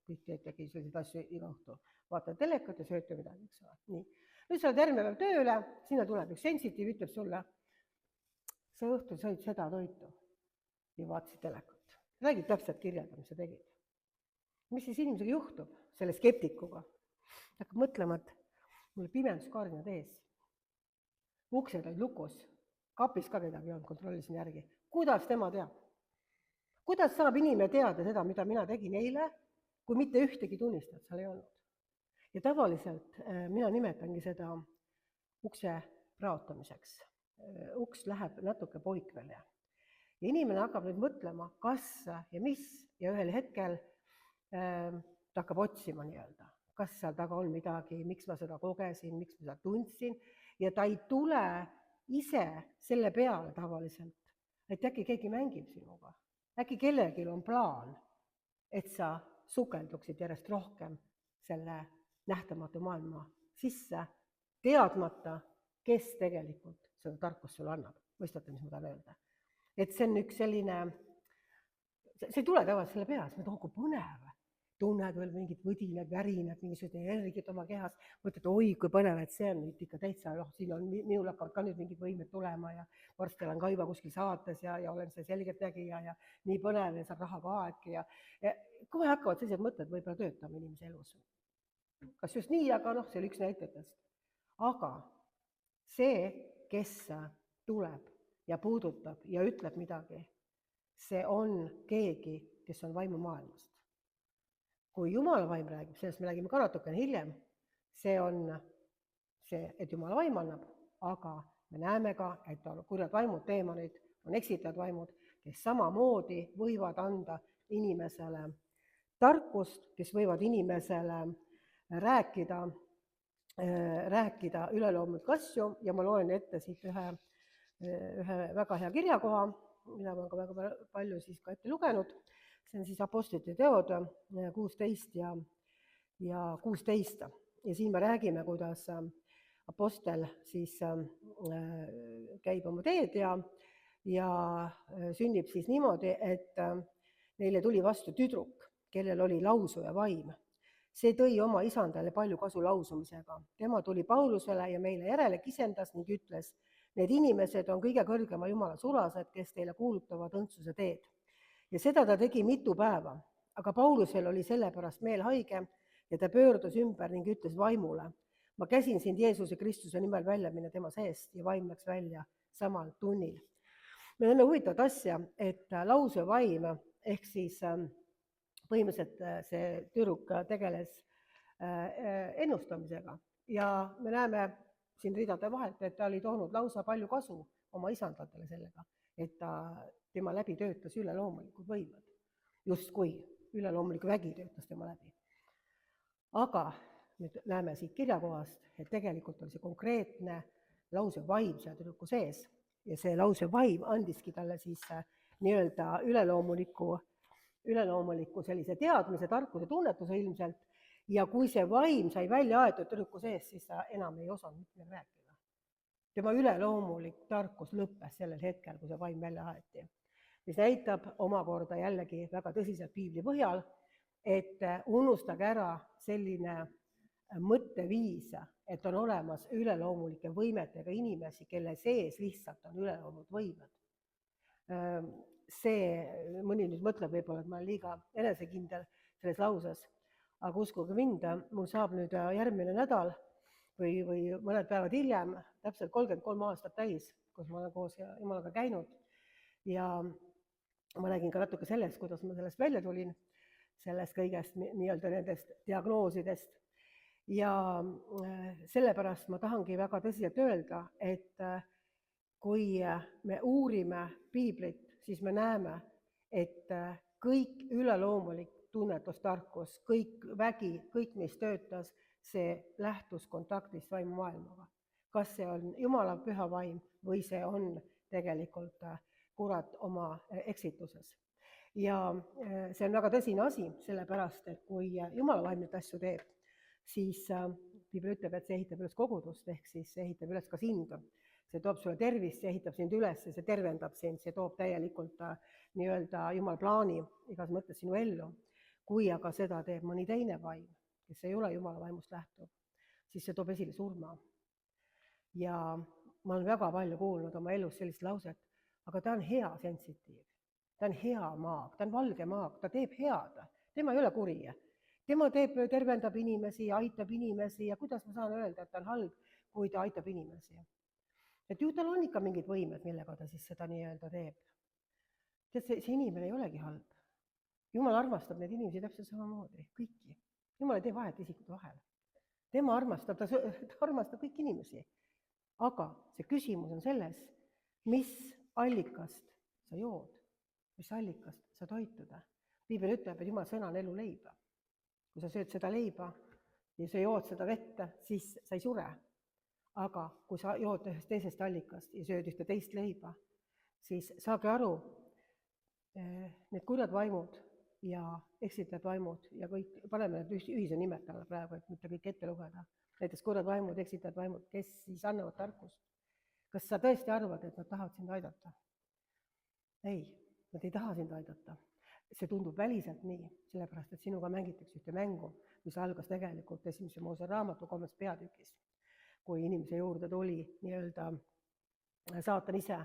kõik teetegi selliseid asju iga õhtu. Vaatad telekat ja sööte midagi, eks ole. Nii. Nüüd sa oled järgmine päev tööle, sinna tuleb üks sensitiiv, ütleb sulle, sa õhtul sõid seda toitu ja vaatasid telekat. Räägid täpselt kirjelda, mis sa tegid. Mis siis inimesega juhtub selle skeptikuga? Hakkab mõtlema, et mul pimenduskaardinad ees. Uksed olid lukus, kapis ka kedagi ei olnud, kontrollisin järgi. Kuidas tema teab? Kuidas saab inimene teada seda, mida mina tegin eile, kui mitte ühtegi tunnistajat seal ei olnud? Ja tavaliselt mina nimetangi seda ukse praotamiseks. Uks läheb natuke poikvele. Ja inimene hakkab nüüd mõtlema, kas ja mis, ja ühel hetkel ta hakkab otsima nii-öelda, kas seal taga on midagi, miks ma seda kogesin, miks ma seda tundsin, ja ta ei tule ise selle peale tavaliselt, et äkki keegi mängib sinuga, äkki kellelgi on plaan, et sa sukelduksid järjest rohkem selle nähtamatu maailma sisse, teadmata, kes tegelikult seda tarkust sulle annab. Mõistate, mis ma tahan öelda? Et see on üks selline, see ei tule tavaliselt selle peale, see on põnev. Tunned veel mingid võdinad, värinad, mingisugused energiat oma kehas, mõtled, oi, kui põnev, et see on nüüd ikka täitsa, siin on, minul hakkavad ka nüüd mingid võimed tulema ja varsti olen ka juba kuskil saates ja olen see selgeltnägija ja nii põnev ja saab raha ka äkki ja kohe hakkavad sellised mõtted võib-olla töötama inimese elus. Kas just nii, aga see oli üks näitetest. Aga see, kes tuleb ja puudutab ja ütleb midagi, see on keegi, kes on vaimumaailmast. Kui Jumala vaim räägib, sellest me räägime ka natukene hiljem, see on see, et Jumala vaim annab, aga me näeme ka, et on kurjad vaimud, teemonid, on eksitajad vaimud, kes samamoodi võivad anda inimesele tarkust, kes võivad inimesele rääkida üleloomulikke asju ja ma loen ette siit ühe väga hea kirjakoha, mida ma ka väga palju siis ka ette lugenud. See on siis Apostlite teod 16 ja 16. Ja siin me räägime, kuidas apostel siis käib oma teed ja sünnib siis niimoodi, et neile tuli vastu tüdruk, kellel oli lausuja vaim. See tõi oma isandale palju kasu lausumisega. Tema tuli Paulusele ja meile järele kisendas ning ütles, need inimesed on kõige kõrgema Jumala sulased, kes teile kuulutavad õndsuse teed. Ja seda ta tegi mitu päeva, aga Paulusel oli sellepärast meel haige ja ta pöördus ümber ning ütles vaimule, ma käsin sind Jeesuse Kristuse nimel välja minna tema seest ja vaim läks välja samal tunnil. Me näeme huvitavat asja, et lause vaim ehk siis põhimõtteliselt see tüdruk tegeles ennustamisega ja me näeme siin ridade vahelt, et ta oli toonud lausa palju kasu oma isandatele sellega, et tema läbi töötas üleloomulikud võimed, justkui üleloomulik vägi töötas tema läbi. Aga nüüd näeme siit kirjakohast, et tegelikult oli see konkreetne lause vaim seal tüdruku sees ja see lause vaim andiski talle siis nii-öelda üleloomuliku sellise teadmise, tarkuse, tunnetuse ilmselt ja kui see vaim sai välja aetud tüdruku sees, siis ta enam ei osanud mitte rääkida. Tema üleloomulik tarkus lõppes sellel hetkel, kui see vaim välja aeti. Mis näitab omakorda jällegi väga tõsiselt piibli põhjal, et unustage ära selline mõtteviis, et on olemas üleloomulike võimetega inimesi, kelle sees lihtsalt on üleloomulikud võimed. See, mõni nüüd mõtleb võib-olla, et ma olen liiga enesekindel selles lauses, aga uskuge mind, mul saab nüüd järgmine nädal või mõned päevad hiljem täpselt 33 aastat täis, kus ma olen koos Jumalaga käinud ja ma räägin ka natuke sellest, kuidas ma sellest välja tulin, sellest kõigest nii-öelda nendest diagnoosidest ja sellepärast ma tahangi väga tõsiselt öelda, et kui me uurime piiblit, siis me näeme, et kõik üleloomulik tunnetustarkus, kõik vägi, kõik, mis töötas, see lähtus kontaktist vaimumaailmaga. Kas see on Jumala püha vaim või see on tegelikult kurat oma eksituses. Ja see on väga tõsine asi, sellepärast, et kui Jumala vaim neid asju teeb, siis piibel ütleb, et see ehitab üles kogudust, ehk siis see ehitab üles ka sind. See toob sulle tervist, see ehitab sind üles, see tervendab sind, see toob täielikult nii-öelda Jumala plaani igas mõttes sinu ellu. Kui aga seda teeb mõni teine vaim, kes ei ole Jumala vaimust lähtuv, siis see toob esile surma. Ja ma olen väga palju kuulnud oma elus sellist lauset, aga ta on hea sensitiiv, ta on hea maag, ta on valge maag, ta teeb head, tema ei ole kuri. Tema tervendab inimesi, aitab inimesi ja kuidas ma saan öelda, et ta on halb, kui ta aitab inimesi. Et ju tal on ikka mingid võimed, millega ta siis seda nii-öelda teeb. Tead, see inimene ei olegi halb. Jumal armastab neid inimesi täpselt samamoodi, kõiki. Jumal ei tee vahet isikute vahel. Tema armastab, ta armastab kõiki inimesi. Aga see küsimus on selles, mis allikast sa jood, mis allikast sa toituda. Piibel ütleb, et Jumal sõna on elu leiba. Kui sa sööd seda leiba ja sa jood seda vette, siis sa ei sure. Aga kui sa jood ühest teisest allikast ja sööd ühte teist leiba, siis saage aru, need kurjad vaimud ja eksitajad vaimud ja kõik, paneme need ühise nimetame praegu, et mitte kõik ette lugeda. Näiteks kurjad vaimud, eksitajad vaimud, kes siis annavad tarkust. Kas sa tõesti arvad, et nad tahavad sind aidata? Ei, nad ei taha sind aidata. See tundub väliselt nii, sellepärast, et sinuga mängitakse ühte mängu, mis algas tegelikult esimese Moose raamatu 3. peatükis. Kui inimese juurde tuli nii-öelda saatan ise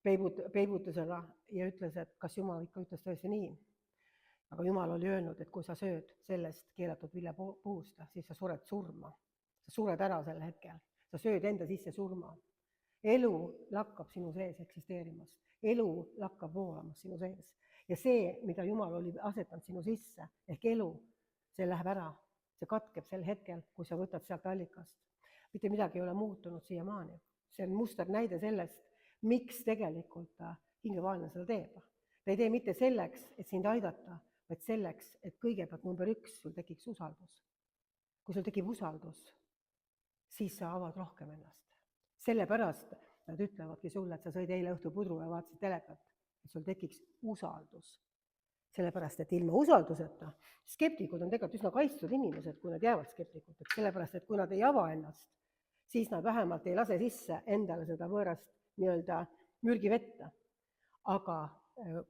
peibutusega ja ütles, et kas Jumal ikka ütles tõesti nii. Aga Jumal oli öelnud, et kui sa sööd sellest keelatud viljapuust, siis sa sured surma. Sa sured ära sel hetkel. Sa sööd enda sisse surma. Elu lakkab sinu sees eksisteerimast. Elu lakkab voolamas sinu sees. Ja see, mida Jumal oli asetanud sinu sisse, ehk elu, see läheb ära. See katkeb sel hetkel, kui sa võtad sealt allikast. Mitte midagi ei ole muutunud siiamaani. See on muster näide sellest, miks tegelikult hingevaenlane seda teeb. Ta ei tee mitte selleks, et sind aidata, vaid selleks, et kõigepealt number 1 sul tekiks usaldus. Kui sul tekib usaldus, siis sa avad rohkem ennast. Sellepärast nad ütlevadki sulle, et sa sõid eile õhtul pudru ja vaatasid telekat, et sul tekiks usaldus. Sellepärast, et ilma usalduseta, skeptikud on tegelikult üsna kaitstud inimesed, kui nad jäävad skeptikuteks, sellepärast, et kui nad ei ava ennast, siis nad vähemalt ei lase sisse endale seda võõrast nii-öelda mürgivetta. Aga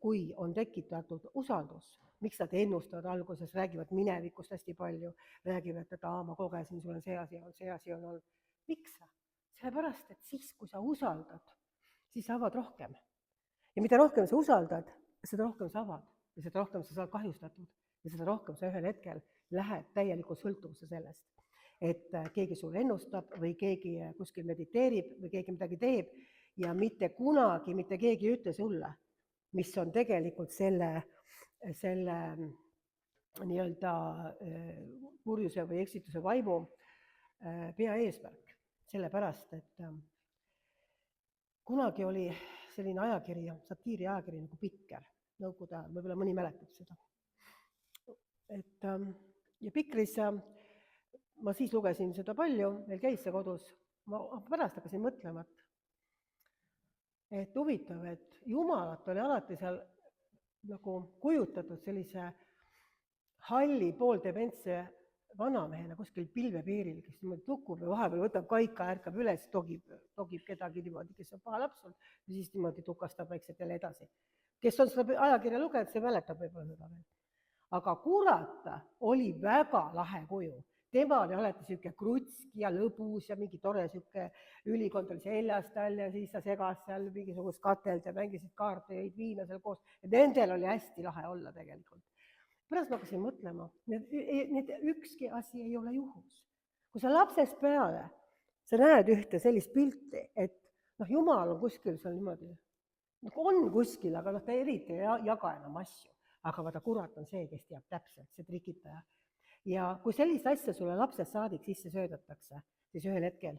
kui on tekitatud usaldus, miks nad ennustavad alguses, räägivad minevikust hästi palju, räägivad, et ma kogesin, sul on see asi on olnud. Miks? Sellepärast, et siis, kui sa usaldad, siis sa avad rohkem. Ja mida rohkem sa usaldad, seda rohkem sa avad ja seda rohkem sa saad kahjustatud ja seda rohkem sa ühel hetkel lähed täielikult sõltuvusse sellest. Et keegi sul ennustab või keegi kuskil mediteerib või keegi midagi teeb ja mitte kunagi mitte keegi ei ütle sulle, mis on tegelikult selle nii-öelda kurjuse või eksituse vaimu peaeesmärk. Sellepärast, et kunagi oli selline ajakiri, satiiri ajakiri nagu Pikker, nõukogude ajal, võib-olla mõni mäletab seda. Ja Pikris ma siis lugesin seda palju, meil käis see kodus, ma pärast hakkasin mõtlema, et huvitav, et Jumalat oli alati seal nagu kujutatud sellise halli pooldementse vanamehena kuskil pilvepiiril, kes niimoodi tukub ja vahepeal võtab kaika, ärkab üles, togib kedagi niimoodi, kes on paha laps olnud ja siis niimoodi tukastab vaikselt jälle edasi. Kes on seda ajakirja lugenud, see mäletab võib-olla seda veel. aga kurat oli väga lahe kuju. Tema oli alati sihuke krutski ja lõbus ja mingi tore sihuke ülikond oli seljas tal ja siis ta segas seal mingisugust katelt ja mängisid kaarte ja jõid viina seal koos. Ja nendel oli hästi lahe olla tegelikult. Pärast ma hakkasin mõtlema, need ükski asi ei ole juhus. Kui sa lapsest peale, sa näed ühte sellist pilti, et Jumal on kuskil seal niimoodi, on kuskil, aga ta eriti ei jaga enam asju. Aga vaata, kurat on see, kes teab täpselt, see trikitaja. Ja kui sellist asja sulle lapsest saadik sisse söödetakse, siis ühel hetkel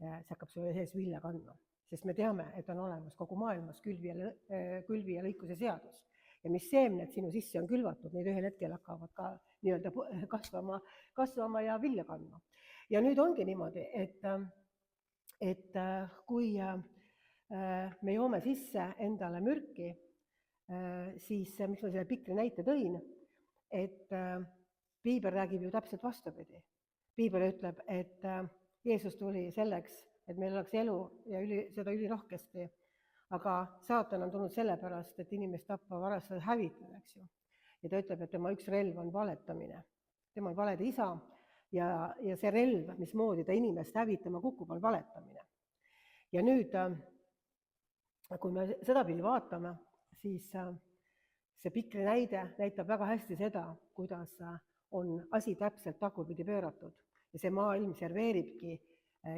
see hakkab sulle sees vilja kandma. Sest me teame, et on olemas kogu maailmas külvi ja lõikuse seadus. Ja mis seemned sinu sisse on külvatud, need ühel hetkel hakkavad ka nii-öelda kasvama ja vilja kandma. Ja nüüd ongi niimoodi, et kui me joome sisse endale mürki, siis miks ma selle Pikri näite tõin, et Piibel räägib ju täpselt vastupidi. Piibel ütleb, et Jeesus tuli selleks, et meil oleks elu ja seda ülirohkesti, aga saatan on tulnud sellepärast, et inimest tappa, varastada, hävitada, eks ju. Ja ta ütleb, et tema üks relv on valetamine. Tema on valede isa ja see relv, mismoodi ta inimest hävitama kukub, on valetamine. Ja nüüd, kui me seda pilli vaatame, siis see Pikri näide näitab väga hästi seda, kuidas on asi täpselt tagurpidi pööratud. Ja see maailm serveeribki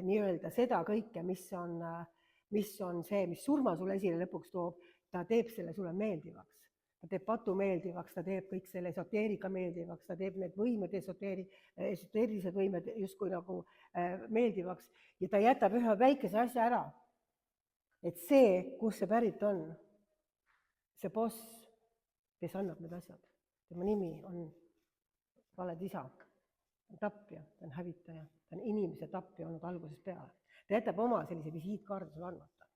nii-öelda seda kõike, mis on see, mis surma sulle esile lõpuks toob, ta teeb selle sulle meeldivaks. Ta teeb patu meeldivaks, ta teeb kõik selle esoteerika meeldivaks, ta teeb need võimed, esoteerilised võimed justkui nagu meeldivaks ja ta jätab ühe väikese asja ära. Et see, kus see pärit on, see boss, kes annab need asjad, tema nimi on valed isa, ta on tapja, ta on hävitaja, ta on inimese tapja olnud algusest peale. Ta jätab oma sellise visiitkaardi sulle andmata.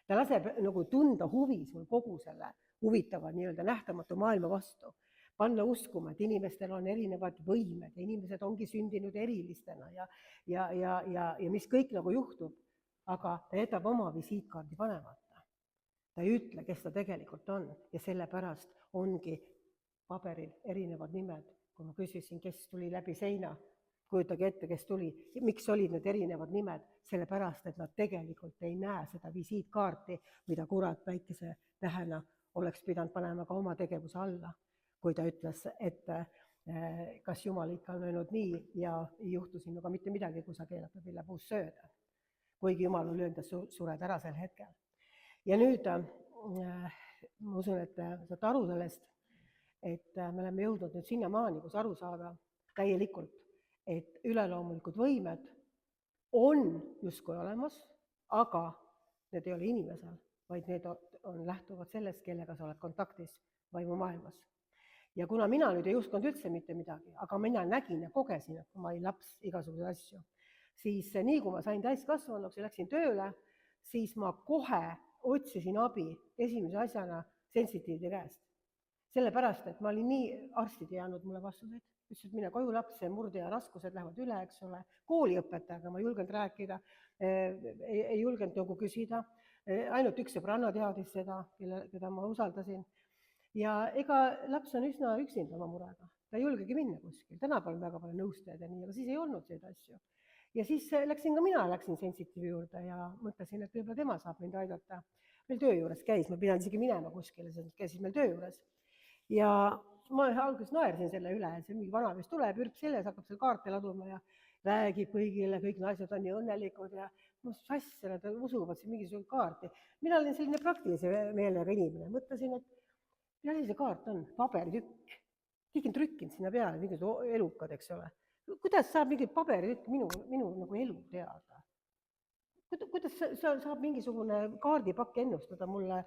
Ta laseb nagu tunda huvi sul kogu selle huvitava nii-öelda nähtamatu maailma vastu. Panna uskuma, et inimestel on erinevad võimed ja inimesed ongi sündinud erilistena ja mis kõik nagu juhtub, aga ta jätab oma visiitkaardi panemata. Ta ei ütle, kes ta tegelikult on ja sellepärast ongi paberil erinevad nimed. Kui ma küsisin, kes tuli läbi seina, kujutage ette, kes tuli, miks olid need erinevad nimed, sellepärast, et nad tegelikult ei näe seda visiitkaarti, mida kurat väikese tähena oleks pidanud panema ka oma tegevuse alla, kui ta ütles, et kas Jumal ikka on öelnud nii ja ei juhtu sinuga mitte midagi, kui sa keelata villapuust sööda. Kuigi Jumal on löönud, et sured ära sel hetkel. Ja nüüd ma usun, et saate aru sellest, et me oleme jõudnud nüüd sinnamaani, kus aru saada täielikult, et üleloomulikud võimed on justkui olemas, aga need ei ole inimesel, vaid need lähtuvad sellest, kellega sa oled kontaktis vaimumaailmas. Ja kuna mina nüüd ei uskunud üldse mitte midagi, aga mina nägin ja kogesin, kui ma olin laps igasuguseid asju, siis nii kui ma sain täiskasvanuks ja läksin tööle, siis ma kohe otsisin abi esimese asjana sensitiivide käest. Sellepärast, et ma olin nii, arstid ei andnud mulle vastuseid, ütlesid, mine koju laps, murde ja raskused lähevad üle, eks ole. Kooliõpetajaga ma ei julgenud rääkida, ei julgenud nagu küsida, ainult üks sõbranna teadis seda, keda ma usaldasin. Ja ega laps on üsna üksinda oma murega, ta ei julgegi minna kuskil, tänapäeval on väga palju nõustajaid ja nii, aga siis ei olnud neid asju. Ja siis läksin sensitiivi juurde ja mõtlesin, et võib-olla tema saab mind aidata. Meil töö juures käis, ma pidin isegi minema kuskile, sest käisid meil töö juures. Ja ma alguses naersin selle üle, et see mingi vanamees tuleb, ürp selles, hakkab seal kaarte laduma ja räägib kõigile, kõik naised on nii õnnelikud ja sasse, nad usuvad siin mingisugune kaarti. Mina olin selline praktilise meelega inimene, mõtlesin, et mis asi see kaart on? Paberitükk. Keegi on trükkinud sinna peale, mingisugused elukad, eks ole. Kuidas saab mingi paberitükk minu nagu elu teada? Kuidas saab mingisugune kaardipakk ennustada mulle,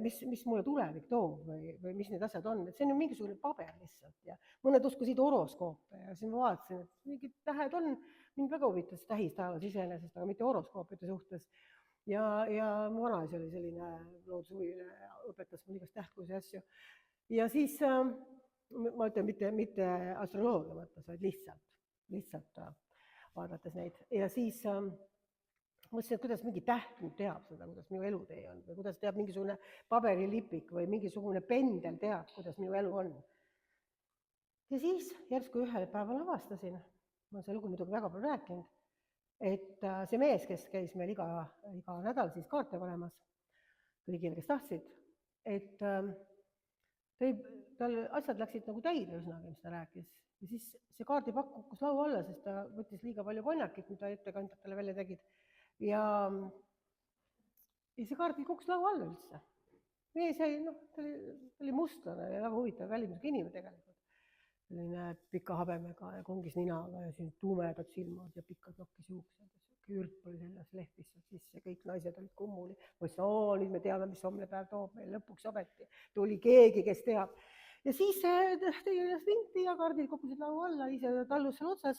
mis mulle tulevik toob või mis need asjad on? See on ju mingisugune paber lihtsalt ja mõned uskusid horoskoope ja siis ma vaatasin, et mingid tähed on, mind väga huvitas tähistaevas iseenesest, aga mitte horoskoopide suhtes. Ja mu vanaisi oli selline loodushuviline, õpetas mul igast tähtkujusi asju. Ja siis ma ütlen, mitte astroloogia mõttes, vaid lihtsalt vaadates neid. Ja siis mõtlesin, et kuidas mingi täht nüüd teab seda, kuidas minu elutee on või kuidas teab mingisugune paberilipik või mingisugune pendel teab, kuidas minu elu on. Ja siis järsku ühel päeval avastasin, ma olen see lugu muidugi väga palju rääkinud, et see mees, kes käis meil iga nädal siis kaarte panemas kõigile, kes tahtsid, et tal asjad läksid nagu täide üsnagi, mis ta rääkis. Ja siis see kaardipakk kukkus laua alla, sest ta võttis liiga palju konjakit, mida ettekandjatele välja tegid. Ja see kaart kukkus laua alla üldse. Mees jäi, ta oli mustlane ja väga huvitav välimusega inimene tegelikult. Selline pika habemega ja kongis ninaga ja siin tumedad silmad ja pikad nokkis juuksed. Ürp oli selles lehvis sisse, kõik naised olid kummuli. Ma ütlesin, nüüd me teame, mis homne päev toob meil, lõpuks ometi tuli keegi, kes teab. Ja siis tegi ennast vinti ja kaardid kukkusid laua alla, ise tallus seal otsas.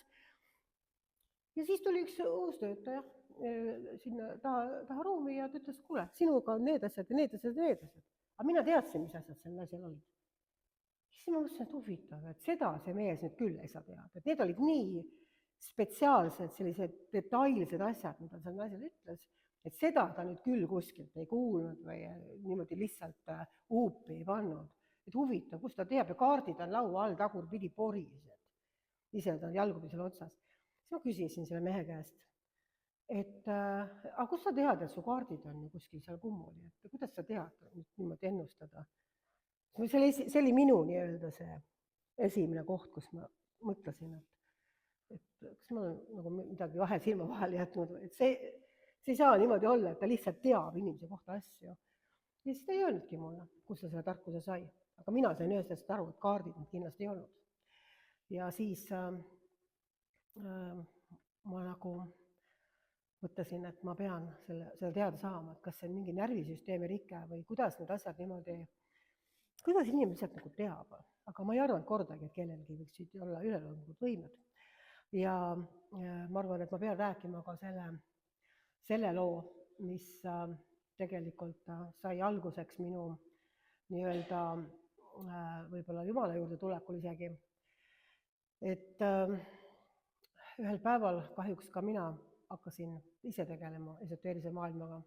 Ja siis tuli üks uus töötaja sinna taha ruumi ja ta ütles, kuule, sinuga on need asjad ja need asjad ja need asjad. Aga mina teadsin, mis asjad sellel asjal olid. Siis ma mõtlesin, et huvitav, et seda see mees nüüd küll ei saa teada. Et need olid nii spetsiaalsed, sellised detailsed asjad, mida see naisel ütles, et seda ta nüüd küll kuskilt ei kuulnud või niimoodi lihtsalt uupi ei pannud. Et huvitav, kus ta teab ja kaardid on laua all tagurpidi porised. Ise ta on jalgupidi seal otsas. Siis ma küsisin selle mehe käest, et aga kus sa tead, et su kaardid on ju kuskil seal kummuli, et kuidas sa tead niimoodi ennustada? See oli minu nii-öelda see esimene koht, kus ma mõtlesin, et kas ma olen nagu midagi vahe silma vahele jätnud, et see ei saa niimoodi olla, et ta lihtsalt teab inimese kohta asju. Ja siis ta ei öelnudki mulle, kus ta selle tarkuse sai. Aga mina sain ühest asjast aru, et kaardid need kindlasti ei olnud. Ja siis ma nagu mõtlesin, et ma pean selle teada saama, et kas see on mingi närvisüsteemi rike või kuidas need asjad niimoodi, kuidas inimene lihtsalt nagu teab. Aga ma ei arvanud kordagi, et kellelgi võiksid olla üleloomulikud võimed. Ja ma arvan, et ma pean rääkima ka selle loo, mis tegelikult sai alguseks minu nii-öelda võib-olla Jumala juurde tulekul isegi. Et ühel päeval kahjuks ka mina hakkasin ise tegelema esoteerilise maailmaga,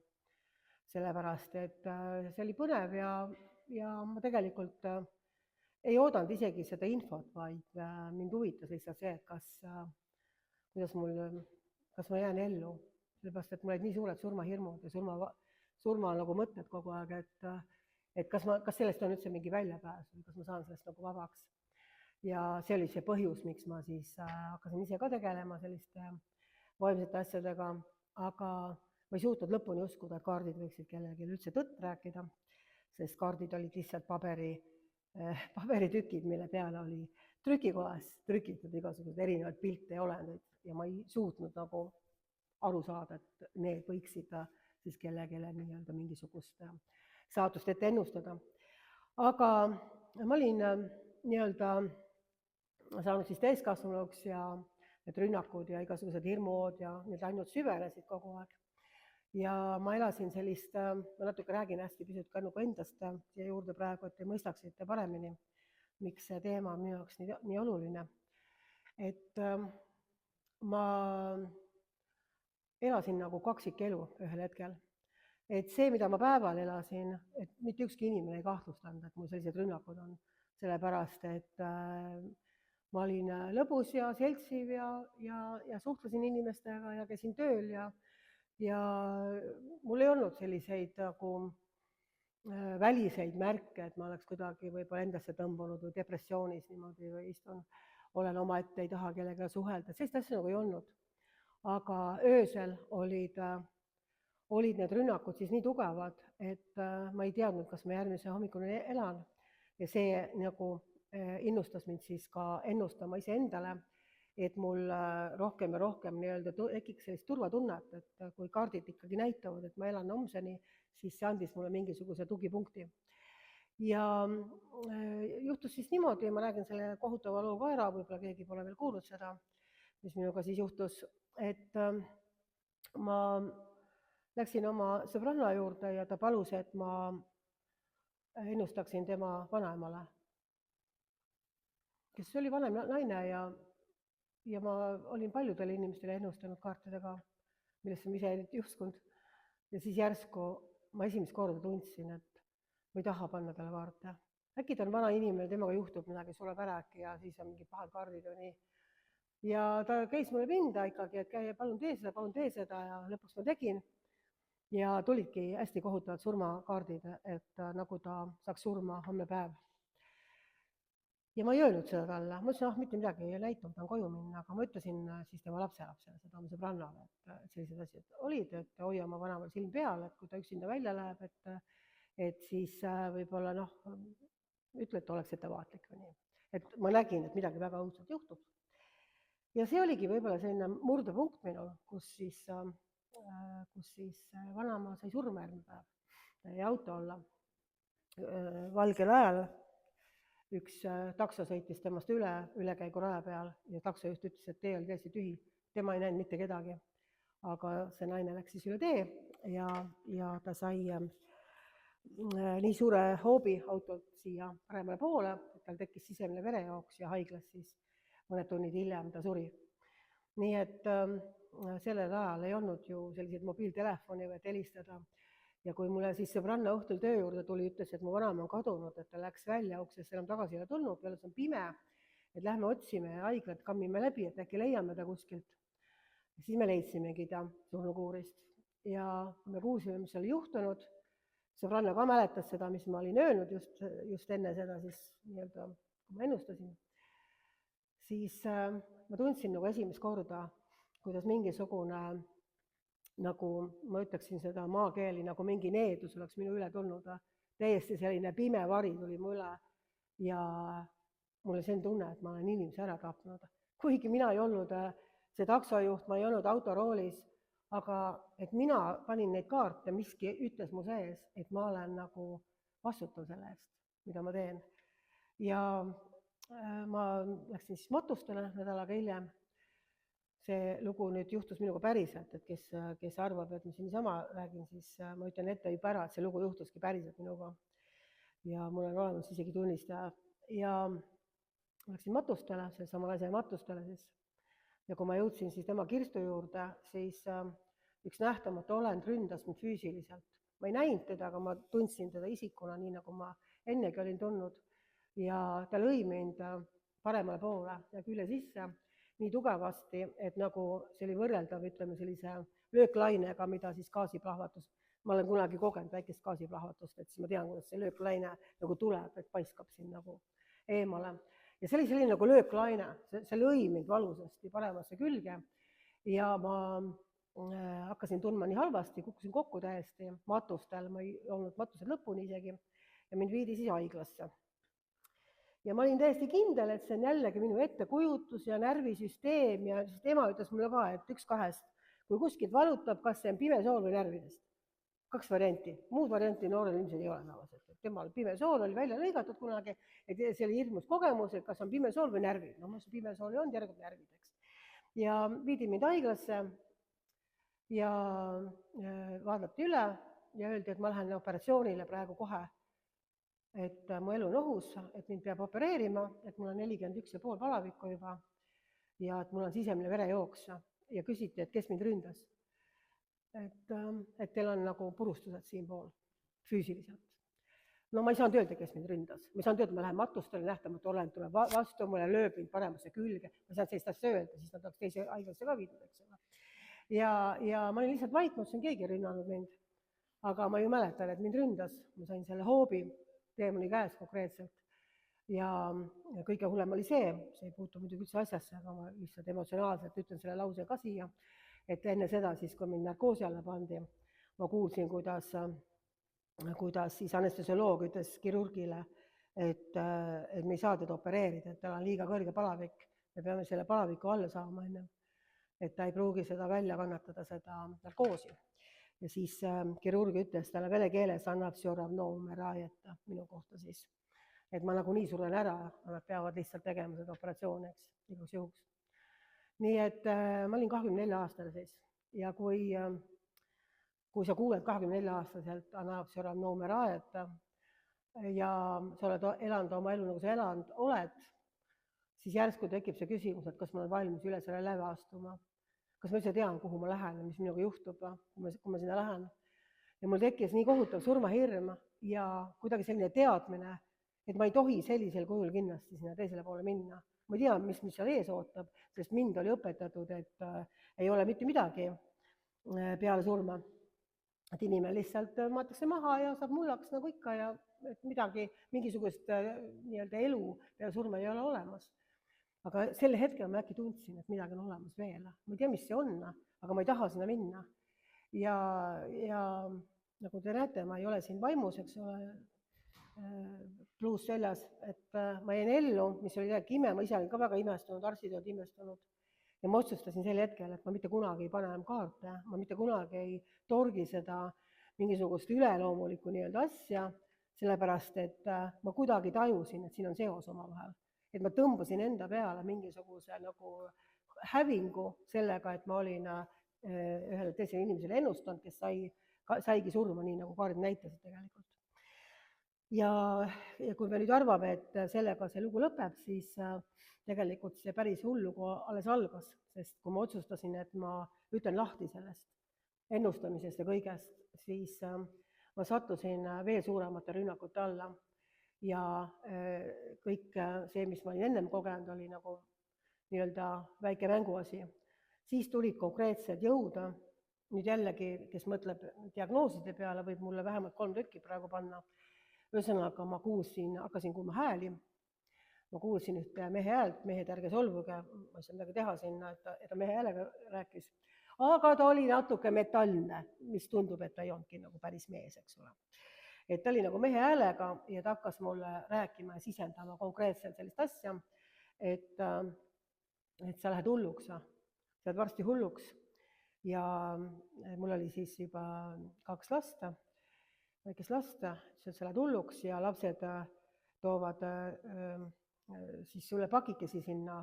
sellepärast, et see oli põnev ja ma tegelikult ei oodanud isegi seda infot, vaid mind huvitas lihtsalt see, et kas ma jään ellu, sellepärast, et mul olid nii suured surmahirmud ja surma nagu mõtted kogu aeg, et kas sellest on üldse mingi väljapääs või kas ma saan sellest nagu vabaks. Ja see oli see põhjus, miks ma siis hakkasin ise ka tegelema selliste vaimsete asjadega, aga ma ei suutnud lõpuni uskuda, et kaardid võiksid kellelgi üldse tõtt rääkida, sest kaardid olid lihtsalt paberitükid, mille peale oli trükikohas trükitud igasuguseid erinevaid pilte ja olendeid ja ma ei suutnud nagu aru saada, et need võiksid siis kellelegi nii-öelda mingisugust saatust ette ennustada. Aga ma olin nii-öelda saanud siis täiskasvanuks ja need rünnakud ja igasugused hirmuod ja need ainult süvenesid kogu aeg. Ja ma elasin sellist, ma natuke räägin hästi pisut ka nagu endast siia juurde praegu, et te mõistaksite paremini, miks see teema on minu jaoks nii oluline. Et ma elasin nagu kaksikelu ühel hetkel. Et see, mida ma päeval elasin, et mitte ükski inimene ei kahtlustanud, et mul sellised rünnakud on, sellepärast, et ma olin lõbus ja seltsiv ja suhtlesin inimestega ja käisin tööl ja mul ei olnud selliseid nagu väliseid märke, et ma oleks kuidagi võib-olla endasse tõmbunud või depressioonis niimoodi või olen oma ette, ei taha kellega suhelda, sellist asja nagu ei olnud. Aga öösel olid need rünnakud siis nii tugevad, et ma ei teadnud, kas ma järgmise hommikuni elan ja see nagu innustas mind siis ka ennustama iseendale, et mul rohkem ja rohkem nii-öelda tekiks sellist turvatunnet, et kui kaardid ikkagi näitavad, et ma elan homseni, siis see andis mulle mingisuguse tugipunkti. Ja juhtus siis niimoodi, ma räägin selle kohutava loo ka ära, võib-olla keegi pole veel kuulnud seda, mis minuga siis juhtus, et ma läksin oma sõbranna juurde ja ta palus, et ma ennustaksin tema vanaemale, kes oli vanem naine ja ma olin paljudele inimestele ennustanud kaartidega, millesse ma ise ei uskunud. Ja siis järsku ma esimest korda tundsin, et ma ei taha panna talle kaarte. äkki ta on vana inimene, temaga juhtub midagi, sureb ära äkki ja siis on mingid pahad kaardid või nii. Ja ta käis mulle pinda ikkagi, et käi, palun tee seda ja lõpuks ma tegin. Ja tulidki hästi kohutavad surmakaardid, et nagu ta saaks surma homme päev. Ja ma ei öelnud seda talle, ma ütlesin, mitte midagi ei näitanud, tahan koju minna, aga ma ütlesin siis tema lapselapsele, seda oma sõbrannale, et sellised asjad olid, et hoia oma vanemal silm peal, et kui ta üksinda välja läheb, et siis võib-olla ütle, et oleks ettevaatlik või nii. Et ma nägin, et midagi väga õudselt juhtub. Ja see oligi võib-olla selline murdepunkt minul, kus siis vanaema sai surma järgmine päev. Ta jäi auto alla valgel ajal. Üks takso sõitis temast ülekäiguraja peal ja taksojuht ütles, et tee oli täiesti tühi. Tema ei näinud mitte kedagi, aga see naine läks siis üle tee ja ta sai nii suure hoobi autolt siia paremale poole, et tal tekkis sisemine verejooks ja haiglas siis mõned tunnid hiljem ta suri. Nii et sellel ajal ei olnud ju selliseid mobiiltelefoni või helistada. Ja kui mulle siis sõbranna õhtul töö juurde tuli, ütles, et mu vanaema on kadunud, et ta läks välja uksest enam tagasi ei tulnud, peale see on pime, et lähme otsime haiglat, kammime läbi, et äkki leiame ta kuskilt. Ja siis me leidsimegi ta surnukuurist ja me kuulsime, mis oli juhtunud. Sõbranna ka mäletas seda, mis ma olin öelnud just enne seda, siis nii-öelda, kui ma ennustasin. Siis ma tundsin nagu esimest korda, kuidas mingisugune nagu ma ütleksin seda maakeeli, nagu mingi needus oleks minu üle tulnud. Täiesti selline pime vari tuli mu üle ja mul oli selline tunne, et ma olen inimese ära tapnud. Kuigi mina ei olnud see taksojuht, ma ei olnud autoroolis, aga et mina panin neid kaarte, miski ütles mu sees, et ma olen nagu vastutul selle eest, mida ma teen. Ja ma läksin siis matustele nädalaga hiljem. See lugu nüüd juhtus minuga päriselt, et kes arvab, et ma siin niisama räägin, siis ma ütlen ette juba ära, et see lugu juhtuski päriselt minuga. Ja mul on olemas isegi tunnistaja. Ja läksin matustele, see sama asja matustele siis. Ja kui ma jõudsin siis tema kirstu juurde, siis üks nähtamatu olend ründas mind füüsiliselt. Ma ei näinud teda, aga ma tundsin teda isikuna, nii nagu ma ennegi olin tundnud. Ja ta lõi mind paremale poole ja külje sisse nii tugevasti, et nagu see oli võrreldav, ütleme sellise lööklainega, mida siis gaasiplahvatus. Ma olen kunagi kogenud väikest gaasiplahvatust, et siis ma tean, kuidas see lööklaine nagu tuleb, et paiskab siin nagu eemale. Ja see oli selline nagu lööklaine, see lõi mind valusasti paremasse külge ja ma hakkasin tundma nii halvasti, kukkusin kokku täiesti matustel, ma ei olnud matusel lõpuni isegi ja mind viidi siis haiglasse. Ja ma olin täiesti kindel, et see on jällegi minu ettekujutus ja närvisüsteem ja siis tema ütles mulle ka, et üks kahest, kui kuskilt valutab, kas see on pimesool või närvidest. 2 varianti, muud varianti noorel ilmselt ei ole tavaliselt. Temal pimesool oli välja lõigatud kunagi, et see oli hirmus kogemus, et kas on pimesool või närvid. No ma see pimesool ei olnud, järgult närvideks. Ja viidi mind haiglasse ja vaadati üle ja öeldi, et ma lähen operatsioonile praegu kohe. Et mu elu on ohus, et mind peab opereerima, et mul on 41,5 palavikku juba ja et mul on sisemine verejooks ja küsiti, et kes mind ründas. Et teil on nagu purustused siinpool füüsiliselt. No ma ei saanud öelda, kes mind ründas. Ma ei saanud öelda, ma lähen matustele, nähtamatu olend tuleb vastu, mulle lööb mind paremasse külge. Ma saan sellist asja öelda, siis nad oleks teise haiglasse ka viidud, eks ole. Ja ma olin lihtsalt vait, ma ütlesin, keegi rünnanud mind. Aga ma ju mäletan, et mind ründas, ma sain selle hoobi teemoni käes konkreetselt ja kõige hullem oli see ei puutu muidugi üldse asjasse, aga ma lihtsalt emotsionaalselt ütlen selle lause ka siia, et enne seda siis, kui mind narkoosi alla pandi, ma kuulsin, kuidas siis anestesioloog ütles kirurgile, et me ei saa teda opereerida, et tal on liiga kõrge palavik, me peame selle palaviku alla saama enne, et ta ei pruugi seda välja kannatada, seda narkoosi. Ja siis kirurg ütles talle vene keeles annab Sjoravnoumeraajeta minu kohta siis, et ma nagu nii suren ära, nad peavad lihtsalt tegema seda operatsiooniks igaks juhuks. Nii et ma olin 24-aastane siis ja kui sa kuuled 24-aastaselt annab Sjoravnoumeraajeta ja sa oled elanud oma elu nagu sa elanud oled, siis järsku tekib see küsimus, et kas ma olen valmis üle selle läve astuma. Kas ma üldse tean, kuhu ma lähen ja mis minuga juhtub, kui ma sinna lähen. Ja mul tekkis nii kohutav surmahirm ja kuidagi selline teadmine, et ma ei tohi sellisel kujul kindlasti sinna teisele poole minna. Ma ei tea, mis seal ees ootab, sest mind oli õpetatud, et ei ole mitte midagi peale surma. Et inimene lihtsalt maetakse maha ja saab mullaks nagu ikka ja et midagi, mingisugust nii-öelda elu peale surma ei ole olemas. Aga selle hetkel ma äkki tundsin, et midagi on olemas veel. Ma ei tea, mis see on, aga ma ei taha sinna minna. Ja nagu te näete, ma ei ole siin vaimus, eks ole, pluus seljas, et ma jäin ellu, mis oli tegelikult ime, ma ise olin ka väga imestunud, arstid olid imestunud. Ja ma otsustasin sel hetkel, et ma mitte kunagi ei pane enam kaarte, ma mitte kunagi ei torgi seda mingisugust üleloomulikku nii-öelda asja, sellepärast, et ma kuidagi tajusin, et siin on seos omavahel. Et ma tõmbasin enda peale mingisuguse nagu hävingu sellega, et ma olin ühele teisele inimesele ennustanud, kes saigi surma, nii nagu kaardid näitasid tegelikult. Ja kui me nüüd arvame, et sellega see lugu lõpeb, siis tegelikult see päris hullugu alles algas, sest kui ma otsustasin, et ma ütlen lahti sellest ennustamisest ja kõigest, siis ma sattusin veel suuremate rünnakute alla ja kõik see, mis ma olin ennem kogenud, oli nagu nii-öelda väike mänguasi. Siis tulid konkreetsed jõud, nüüd jällegi, kes mõtleb diagnooside peale, võib mulle vähemalt 3 tükki praegu panna. Ühesõnaga ma hakkasin kuulma hääli, ma kuulsin ühte mehe häält, mehed ärge solvuge, ma ei saa midagi teha sinna, et ta mehe häälega rääkis, aga ta oli natuke metallne, mis tundub, et ta ei olnudki nagu päris mees, eks ole. Et ta oli nagu mehe häälega ja ta hakkas mulle rääkima ja sisendama konkreetselt sellist asja, et sa lähed hulluks, sa lähed varsti hulluks ja mul oli siis juba 2 last, väikest last, et sa lähed hulluks ja lapsed toovad siis sulle pakikesi sinna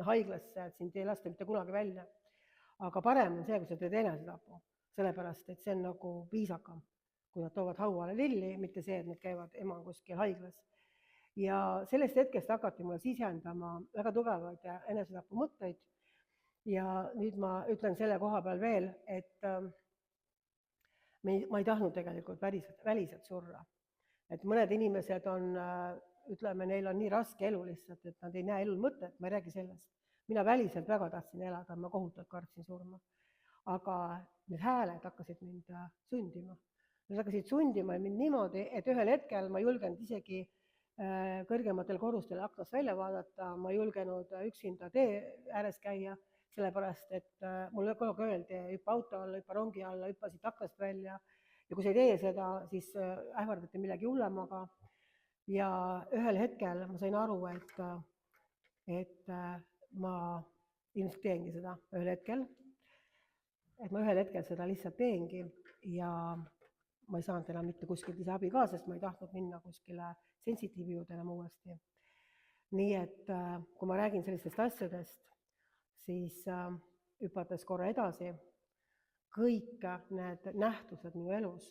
haiglasse, et sind ei lasta mitte kunagi välja. Aga parem on see, kui sa teed enesetapu, sellepärast, et see on nagu viisakam, kui nad toovad hauale lilli, mitte see, et nad käivad ema kuskil haiglas. Ja sellest hetkest hakati mulle sisendama väga tugevaid enesetapu mõtteid ja nüüd ma ütlen selle koha peal veel, et ma ei tahtnud tegelikult väliselt surra. Et mõned inimesed on, ütleme, neil on nii raske elu lihtsalt, et nad ei näe elul mõtet, ma ei räägi sellest. Mina väliselt väga tahtsin elada, ma kohutavalt kartsin surma. Aga need hääled hakkasid mind sundima. Need hakkasid sundima mind niimoodi, et ühel hetkel ma julgenud isegi kõrgematel korrustel aknast välja vaadata, ma julgenud üksinda tee ääres käia, sellepärast, et mulle kogu aeg öeldi, hüppa auto alla, hüppa rongi alla, hüppa siit aknast välja ja kui sa ei tee seda, siis ähvardati millegi hullemaga. Ja ühel hetkel ma sain aru, et ma ilmselt teengi seda ühel hetkel, et ma ühel hetkel seda lihtsalt teengi ja ma ei saanud enam mitte kuskilt ise abi ka, sest ma ei tahtnud minna kuskile sensitiivi juurde enam uuesti. Nii et kui ma räägin sellistest asjadest, siis hüpates korra edasi, kõik need nähtused minu elus,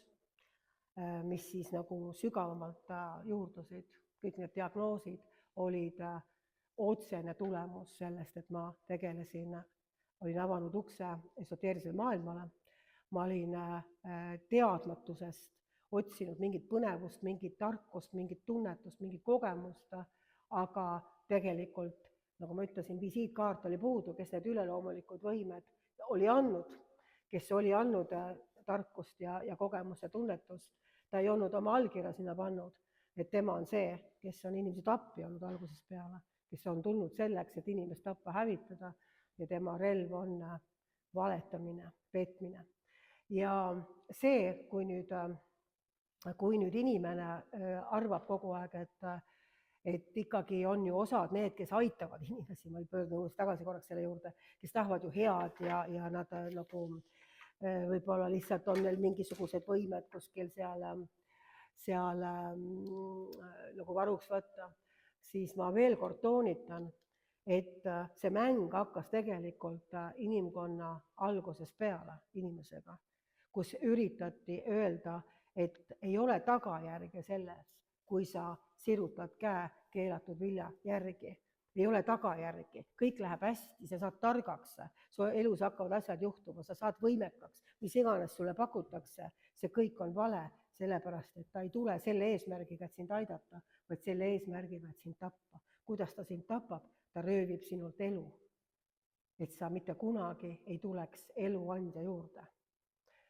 mis siis nagu sügavamalt juurdusid, kõik need diagnoosid olid otsene tulemus sellest, et ma tegelesin, olin avanud ukse esoteerilisele maailmale, ma olin teadmatusest otsinud mingit põnevust, mingit tarkust, mingit tunnetust, mingit kogemust, aga tegelikult, nagu ma ütlesin, visiitkaart oli puudu, kes need üleloomulikud võimed oli andnud, kes oli andnud tarkust ja kogemust ja tunnetust. Ta ei olnud oma allkirja sinna pannud, et tema on see, kes on inimesi tappi olnud algusest peale, kes on tulnud selleks, et inimest tappa, hävitada ja tema relv on valetamine, petmine. Ja see, kui nüüd inimene arvab kogu aeg, et ikkagi on ju osad need, kes aitavad inimesi, ma pöördun tagasi korraks selle juurde, kes tahavad ju head ja nad nagu võib-olla lihtsalt on neil mingisugused võimed kuskil seal nagu varuks võtta, siis ma veel kord toonitan, et see mäng hakkas tegelikult inimkonna algusest peale inimesega, kus üritati öelda, et ei ole tagajärge selles, kui sa sirutad käe keelatud vilja järgi. Ei ole tagajärgi, kõik läheb hästi, sa saad targaks, su elus hakkavad asjad juhtuma, sa saad võimekaks, mis iganes sulle pakutakse, see kõik on vale, sellepärast et ta ei tule selle eesmärgiga, et sind aidata, vaid selle eesmärgiga, et sind tappa. Kuidas ta sind tapab? Ta röövib sinult elu, et sa mitte kunagi ei tuleks eluandja juurde,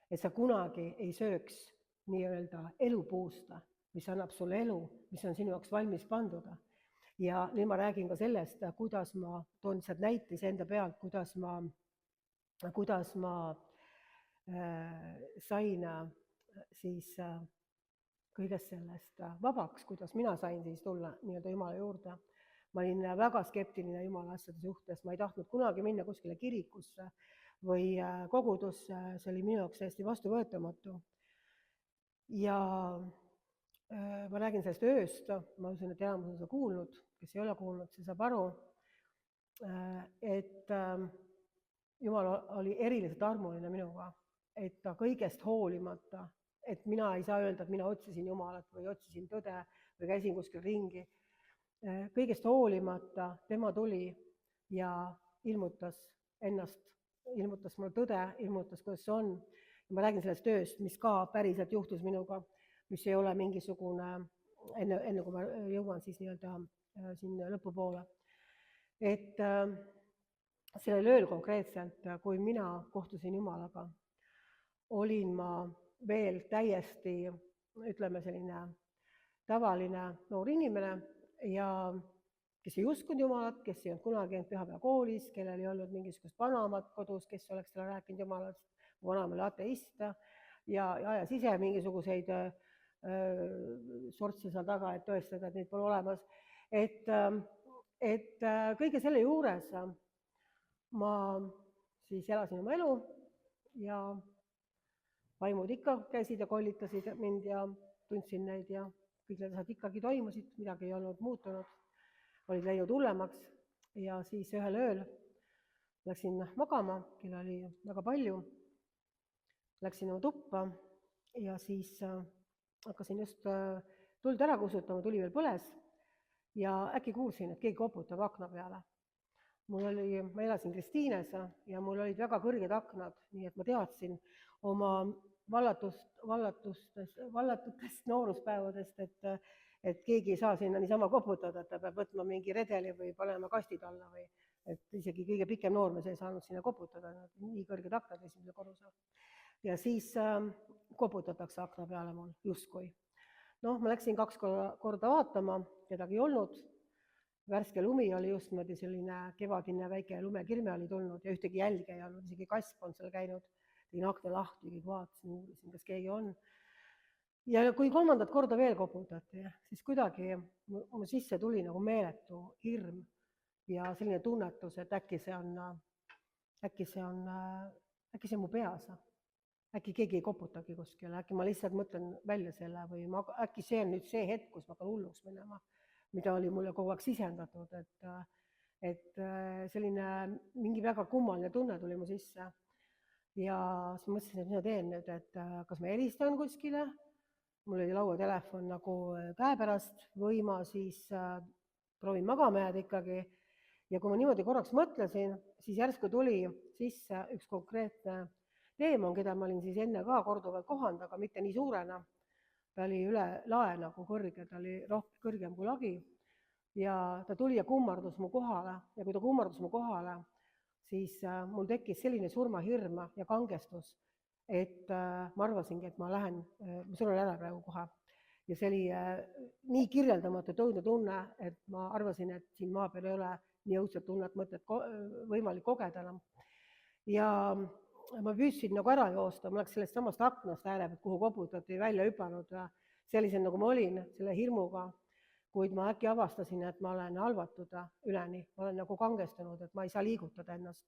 et sa kunagi ei sööks nii-öelda elupuusta, mis annab sulle elu, mis on sinu jaoks valmis panduda. Ja nüüd ma räägin ka sellest, kuidas ma toon sealt näites enda pealt, kuidas ma sain siis kõigest sellest vabaks, kuidas mina sain siis tulla nii-öelda Jumala juurde. Ma olin väga skeptiline Jumala asjade suhtes, ma ei tahtnud kunagi minna kuskile kirikusse või kogudusse, see oli minu jaoks täiesti vastuvõetamatu. Ja ma räägin sellest ööst, ma usun, et enamus on seda kuulnud, kes ei ole kuulnud, see saab aru, et Jumal oli eriliselt armuline minuga, et ta kõigest hoolimata, et mina ei saa öelda, et mina otsisin Jumalat või otsisin tõde või käisin kuskil ringi. Kõigest hoolimata tema tuli ja ilmutas ennast, ilmutas mulle tõde, ilmutas, kuidas see on. Ja ma räägin sellest ööst, mis ka päriselt juhtus minuga, mis ei ole mingisugune, enne kui ma jõuan siis nii-öelda siin lõpupoole. Et sellel ööl konkreetselt, kui mina kohtusin Jumalaga, olin ma veel täiesti, ütleme selline tavaline noor inimene ja kes ei uskunud Jumalat, kes ei olnud kunagi käinud pühapäevakoolis, kellel ei olnud mingisugust vanaemat kodus, kes oleks talle rääkinud Jumalast, mu vanaema oli ateist ja ajas ise mingisuguseid sortse seal taga, et tõestada, et neid pole olemas. Et kõige selle juures ma siis elasin oma elu ja vaimud ikka käisid ja kollitasid mind ja tundsin neid ja kõik need asjad ikkagi toimusid, midagi ei olnud muutunud, olid läinud hullemaks ja siis ühel ööl läksin magama, kella oli väga palju, läksin oma tuppa ja siis hakkasin just tuld ära kusutama, tuli veel põles ja äkki kuulsin, et keegi koputab akna peale. Ma elasin Kristiines ja mul olid väga kõrged aknad, nii et ma teadsin oma vallatutest nooruspäevadest, et keegi ei saa sinna niisama koputada, et ta peab võtma mingi redeli või panema kastid alla või et isegi kõige pikem noormees ei saanud sinna koputada, nii kõrged aknad esimesel korrusel. Ja siis koputatakse akna peale mul justkui. Noh, ma läksin 2 korda vaatama, kedagi ei olnud. Värske lumi oli just selline kevadine väike lumekirme oli tulnud ja ühtegi jälge ei olnud, isegi kasp on seal käinud. Tegin akna lahti, kõik vaatasin, uurisin, kas keegi on. Ja kui 3. korda veel koputati, siis kuidagi mu sisse tuli nagu meeletu hirm ja selline tunnetus, et äkki see on mu peas. Äkki keegi ei koputagi kuskile, äkki ma lihtsalt mõtlen välja selle või äkki see on nüüd see hetk, kus ma hakkan hulluks minema, mida oli mulle kogu aeg sisendatud, et selline mingi väga kummaline tunne tuli mu sisse. Ja siis mõtlesin, et mida teen nüüd, et kas ma helistan kuskile, mul oli lauatelefon nagu käepärast või ma siis proovin magama jääda ikkagi. Ja kui ma niimoodi korraks mõtlesin, siis järsku tuli sisse üks konkreetne teemon, keda ma olin siis enne ka korduvalt kohanud, aga mitte nii suurena. Ta oli üle lae nagu kõrge, ta oli rohkem kõrgem kui lagi ja ta tuli ja kummardus mu kohale ja kui ta kummardus mu kohale, siis mul tekkis selline surmahirm ja kangestus, et ma arvasingi, et ma suren ära praegu kohe. Ja see oli nii kirjeldamatu tõudne tunne, et ma arvasin, et siin maa peal ei ole nii õudset tunnet mõtet võimalik kogeda enam. Ja ma püüdsin nagu ära joosta, ma oleks sellest samast aknast ääre, kuhu koputati välja hüpanud sellisen, nagu ma olin, selle hirmuga, kuid ma äkki avastasin, et ma olen halvatud üleni, ma olen nagu kangestunud, et ma ei saa liigutada ennast,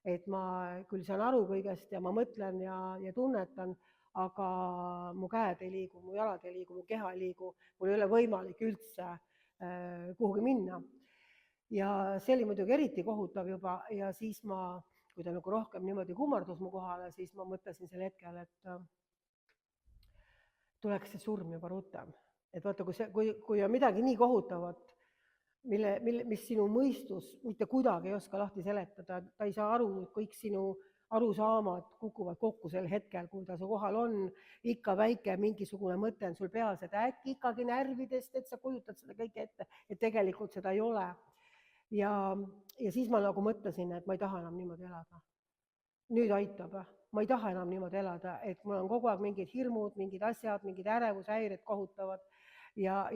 et ma küll saan aru kõigest ja ma mõtlen ja tunnetan, aga mu käed ei liigu, mu jalad ei liigu, mu keha ei liigu, mul ei ole võimalik üldse kuhugi minna. Ja see oli muidugi eriti kohutav juba ja siis kui ta nagu rohkem niimoodi kummardus mu kohale, siis ma mõtlesin sel hetkel, et tuleks see surm juba rutem. Et vaata, kui on midagi nii kohutavat, mis sinu mõistus mitte kuidagi ei oska lahti seletada, ta ei saa aru kõik sinu arusaamad kukuvad kokku sel hetkel, kui ta su kohal on, ikka väike mingisugune mõte on sul peas, et äkki ikkagi närvidest, et sa kujutad seda kõike ette, et tegelikult seda ei ole. Ja siis ma nagu mõtlesin, et ma ei taha enam niimoodi elada. Nüüd aitab, ma ei taha enam niimoodi elada, et mul on kogu aeg mingid hirmud, mingid asjad, mingid ärevushäired kohutavad ja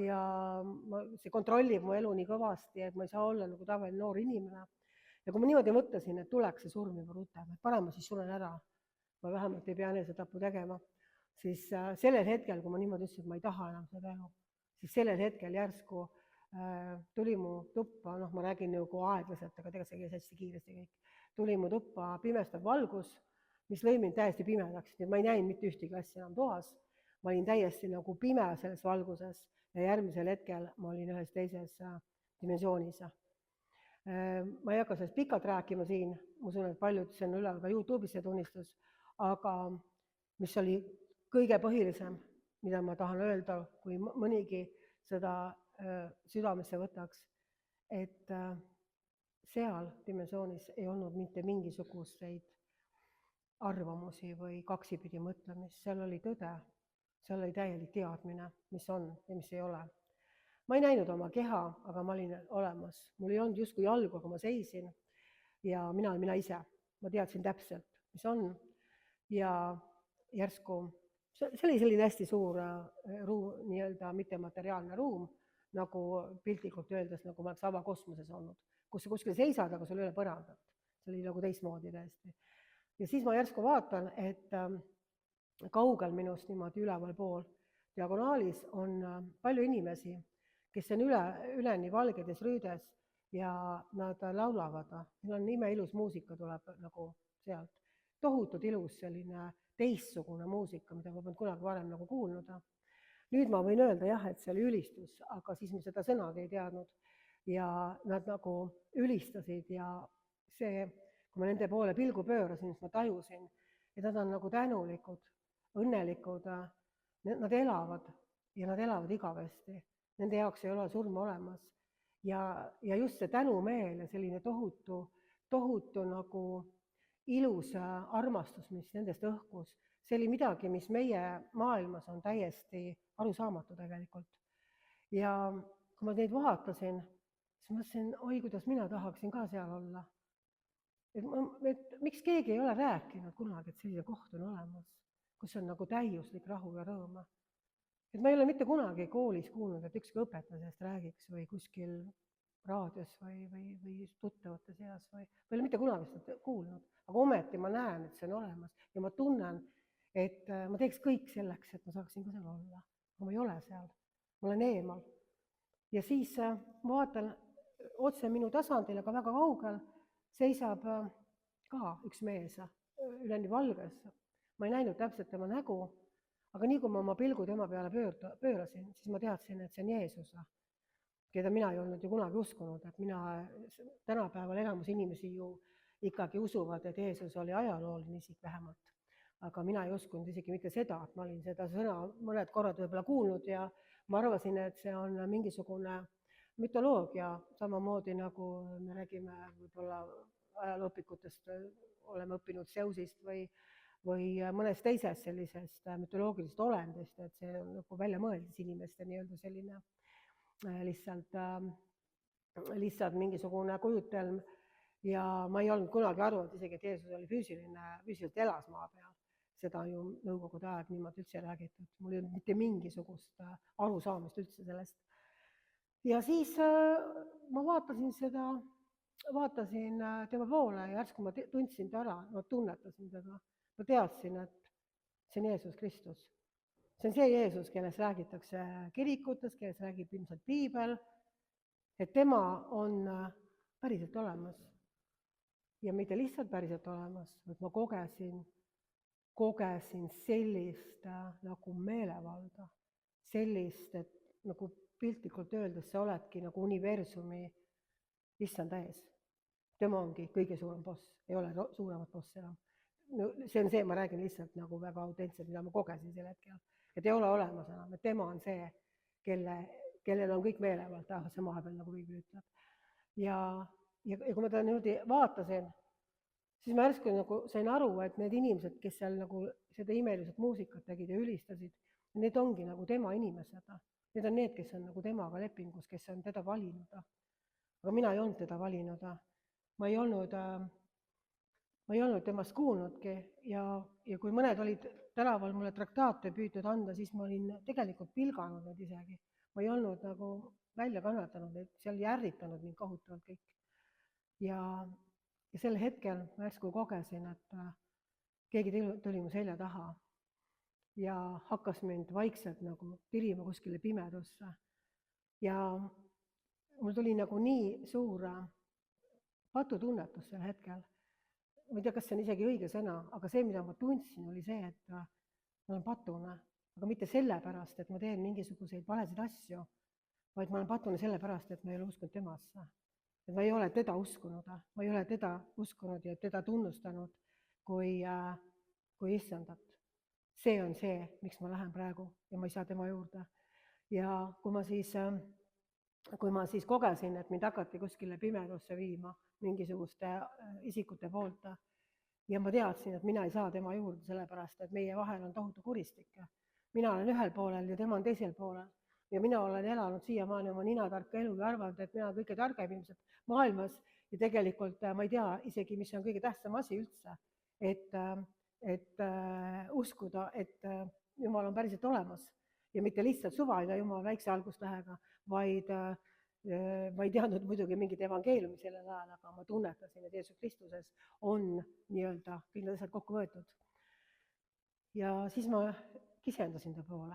see kontrollib mu elu nii kõvasti, et ma ei saa olla nagu tavaline noor inimene. Ja kui ma niimoodi mõtlesin, et tuleks see surm juba rutem, et parem ma siis suren ära, ma vähemalt ei pea enesetapu tegema, siis sellel hetkel, kui ma niimoodi ütlesin, et ma ei taha enam seda elu, siis sellel hetkel järsku tuli mu tuppa, ma räägin nagu aeglaselt, aga tegelikult see käis hästi kiiresti kõik, tuli mu tuppa pimestav valgus, mis lõi mind täiesti pimedaks, nii et ma ei näinud mitte ühtegi asja enam toas, ma olin täiesti nagu pime selles valguses ja järgmisel hetkel ma olin ühes teises dimensioonis. Ma ei hakka sellest pikalt rääkima siin, ma usun, et paljud see on üleval ka YouTube'is see tunnistus, aga mis oli kõige põhilisem, mida ma tahan öelda, kui mõnigi seda südamesse võtaks, et seal dimensioonis ei olnud mitte mingisuguseid arvamusi või kaksipidi mõtlemist, seal oli tõde, seal oli täielik teadmine, mis on ja mis ei ole. Ma ei näinud oma keha, aga ma olin olemas. Mul ei olnud justkui jalgu, aga ma seisin ja mina olen mina ise. Ma teadsin täpselt, mis on. Ja järsku, see oli selline hästi suur ruum, nii-öelda mittemateriaalne ruum, nagu piltlikult öeldes, nagu ma oleks avakosmoses olnud, kus sa kuskil seisad, aga sul ei ole põrandat. See oli nagu teistmoodi täiesti. Ja siis ma järsku vaatan, et kaugel minust niimoodi üleval pool diagonaalis on palju inimesi, kes on üleni valgedes rüüdes ja nad laulavad. Neil on imeilus muusika tuleb nagu sealt. Tohutult ilus selline teistsugune muusika, mida ma polnud kunagi varem nagu kuulnud. Nüüd ma võin öelda jah, et see oli ülistus, aga siis ma seda sõnagi ei teadnud. Ja nad nagu ülistasid ja see, kui ma nende poole pilgu pöörasin, siis ma tajusin, et nad on nagu tänulikud, õnnelikud, nad elavad ja nad elavad igavesti. Nende jaoks ei ole surma olemas. Ja just see tänumeel ja selline tohutu nagu ilus armastus, mis nendest õhkus, see oli midagi, mis meie maailmas on täiesti arusaamatu tegelikult. Ja kui ma neid vaatasin, siis mõtlesin, oi, kuidas mina tahaksin ka seal olla. Et miks keegi ei ole rääkinud kunagi, et selline koht on olemas, kus on nagu täiuslik rahu ja rõõma. Et ma ei ole mitte kunagi koolis kuulnud, et ükski õpetaja sellest räägiks või kuskil raadios või tuttavate seas või ei ole mitte kunagi seda kuulnud, aga ometi ma näen, et see on olemas ja ma tunnen, et ma teeks kõik selleks, et ma saaksin ka seal olla, aga ma ei ole seal, ma olen eemal. Ja siis ma vaatan otse minu tasandil, aga väga kaugel seisab ka üks mees üleni valges. Ma ei näinud täpselt tema nägu, aga nii kui ma oma pilgu tema peale pöörasin, siis ma teadsin, et see on Jeesus, keda mina ei olnud ju kunagi uskunud, et tänapäeval enamus inimesi ju ikkagi usuvad, et Jeesus oli ajalooline isik vähemalt. Aga mina ei uskunud isegi mitte seda, et ma olin seda sõna mõned korrad võib-olla kuulnud ja ma arvasin, et see on mingisugune mütoloogia, samamoodi nagu me räägime võib-olla ajalooõpikutest, oleme õppinud Zeusist või mõnest teisest sellisest mütoloogilisest olendist, et see on nagu väljamõeldis inimeste nii-öelda selline lihtsalt mingisugune kujutelm ja ma ei olnud kunagi arvanud isegi, et Jeesus oli füüsiliselt elas maa peal. Seda ju nõukogude aeg niimoodi üldse räägitud. Mul ei olnud mitte mingisugust arusaamist üldse sellest. Ja siis ma vaatasin tema poole ja järsku ma tundsin ta ära, ma tunnetasin teda. Ma teadsin, et see on Jeesus Kristus. See on see Jeesus, kellest räägitakse kirikutes, kellest räägib ilmselt piibel, et tema on päriselt olemas. Ja mitte lihtsalt päriselt olemas, vaid ma kogesin sellist nagu meelevalda, sellist, et nagu piltlikult öeldes sa oledki nagu universumi issand ees. Tema ongi kõige suurem boss, ei ole suuremat bossi enam. See on see, ma räägin lihtsalt nagu väga autentselt, mida ma kogesin sel hetkel. Et ei ole olemas enam, et tema on see, kellel on kõik meelevald taevase maa peal, nagu Piibel ütleb. Ja kui ma ta niimoodi vaatasin, siis ma järsku nagu sain aru, et need inimesed, kes seal nagu seda imelised muusikat tegid ja ülistasid, need ongi nagu tema inimesed. Need on need, kes on nagu temaga lepingus, kes on teda valinud. Aga mina ei olnud teda valinud. Ma ei olnud temast kuulnudki ja kui mõned olid tänaval mulle traktaate püütud anda, siis ma olin tegelikult pilganud need isegi. Ma ei olnud nagu välja kannatanud, et seal järritanud mind kohutavalt kõik. Ja sel hetkel ma järsku kogesin, et keegi tuli mu selja taha ja hakkas mind vaikselt nagu tirima kuskile pimedusse. Ja mul tuli nagu nii suur patutunnetus sel hetkel. Ma ei tea, kas see on isegi õige sõna, aga see, mida ma tundsin, oli see, et ma olen patune, aga mitte sellepärast, et ma teen mingisuguseid valesid asju, vaid ma olen patune sellepärast, et ma ei ole uskunud temasse. Et ma ei ole teda uskunud, ma ei ole teda uskunud ja teda tunnustanud kui issandat. See on see, miks ma lähen praegu ja ma ei saa tema juurde. Ja kui ma siis kogesin, et mind hakati kuskile pimedusse viima mingisuguste isikute poolt ja ma teadsin, et mina ei saa tema juurde sellepärast, et meie vahel on tohutu kuristik. Mina olen ühel poolel ja tema on teisel poolel ja mina olen elanud siiamaani oma ninatarka elu ja arvanud, et mina olen kõige targem ilmselt maailmas ja tegelikult ma ei tea isegi, mis on kõige tähtsam asi üldse, et uskuda, et Jumal on päriselt olemas ja mitte lihtsalt suvaline Jumal väikse algustähega, vaid ma ei teadnud muidugi mingit evangeeliumi sellel ajal, aga ma tunnetasin, et Jeesus Kristuses on nii-öelda kõik need asjad kokku võetud. Ja siis ma kisendasin ta poole.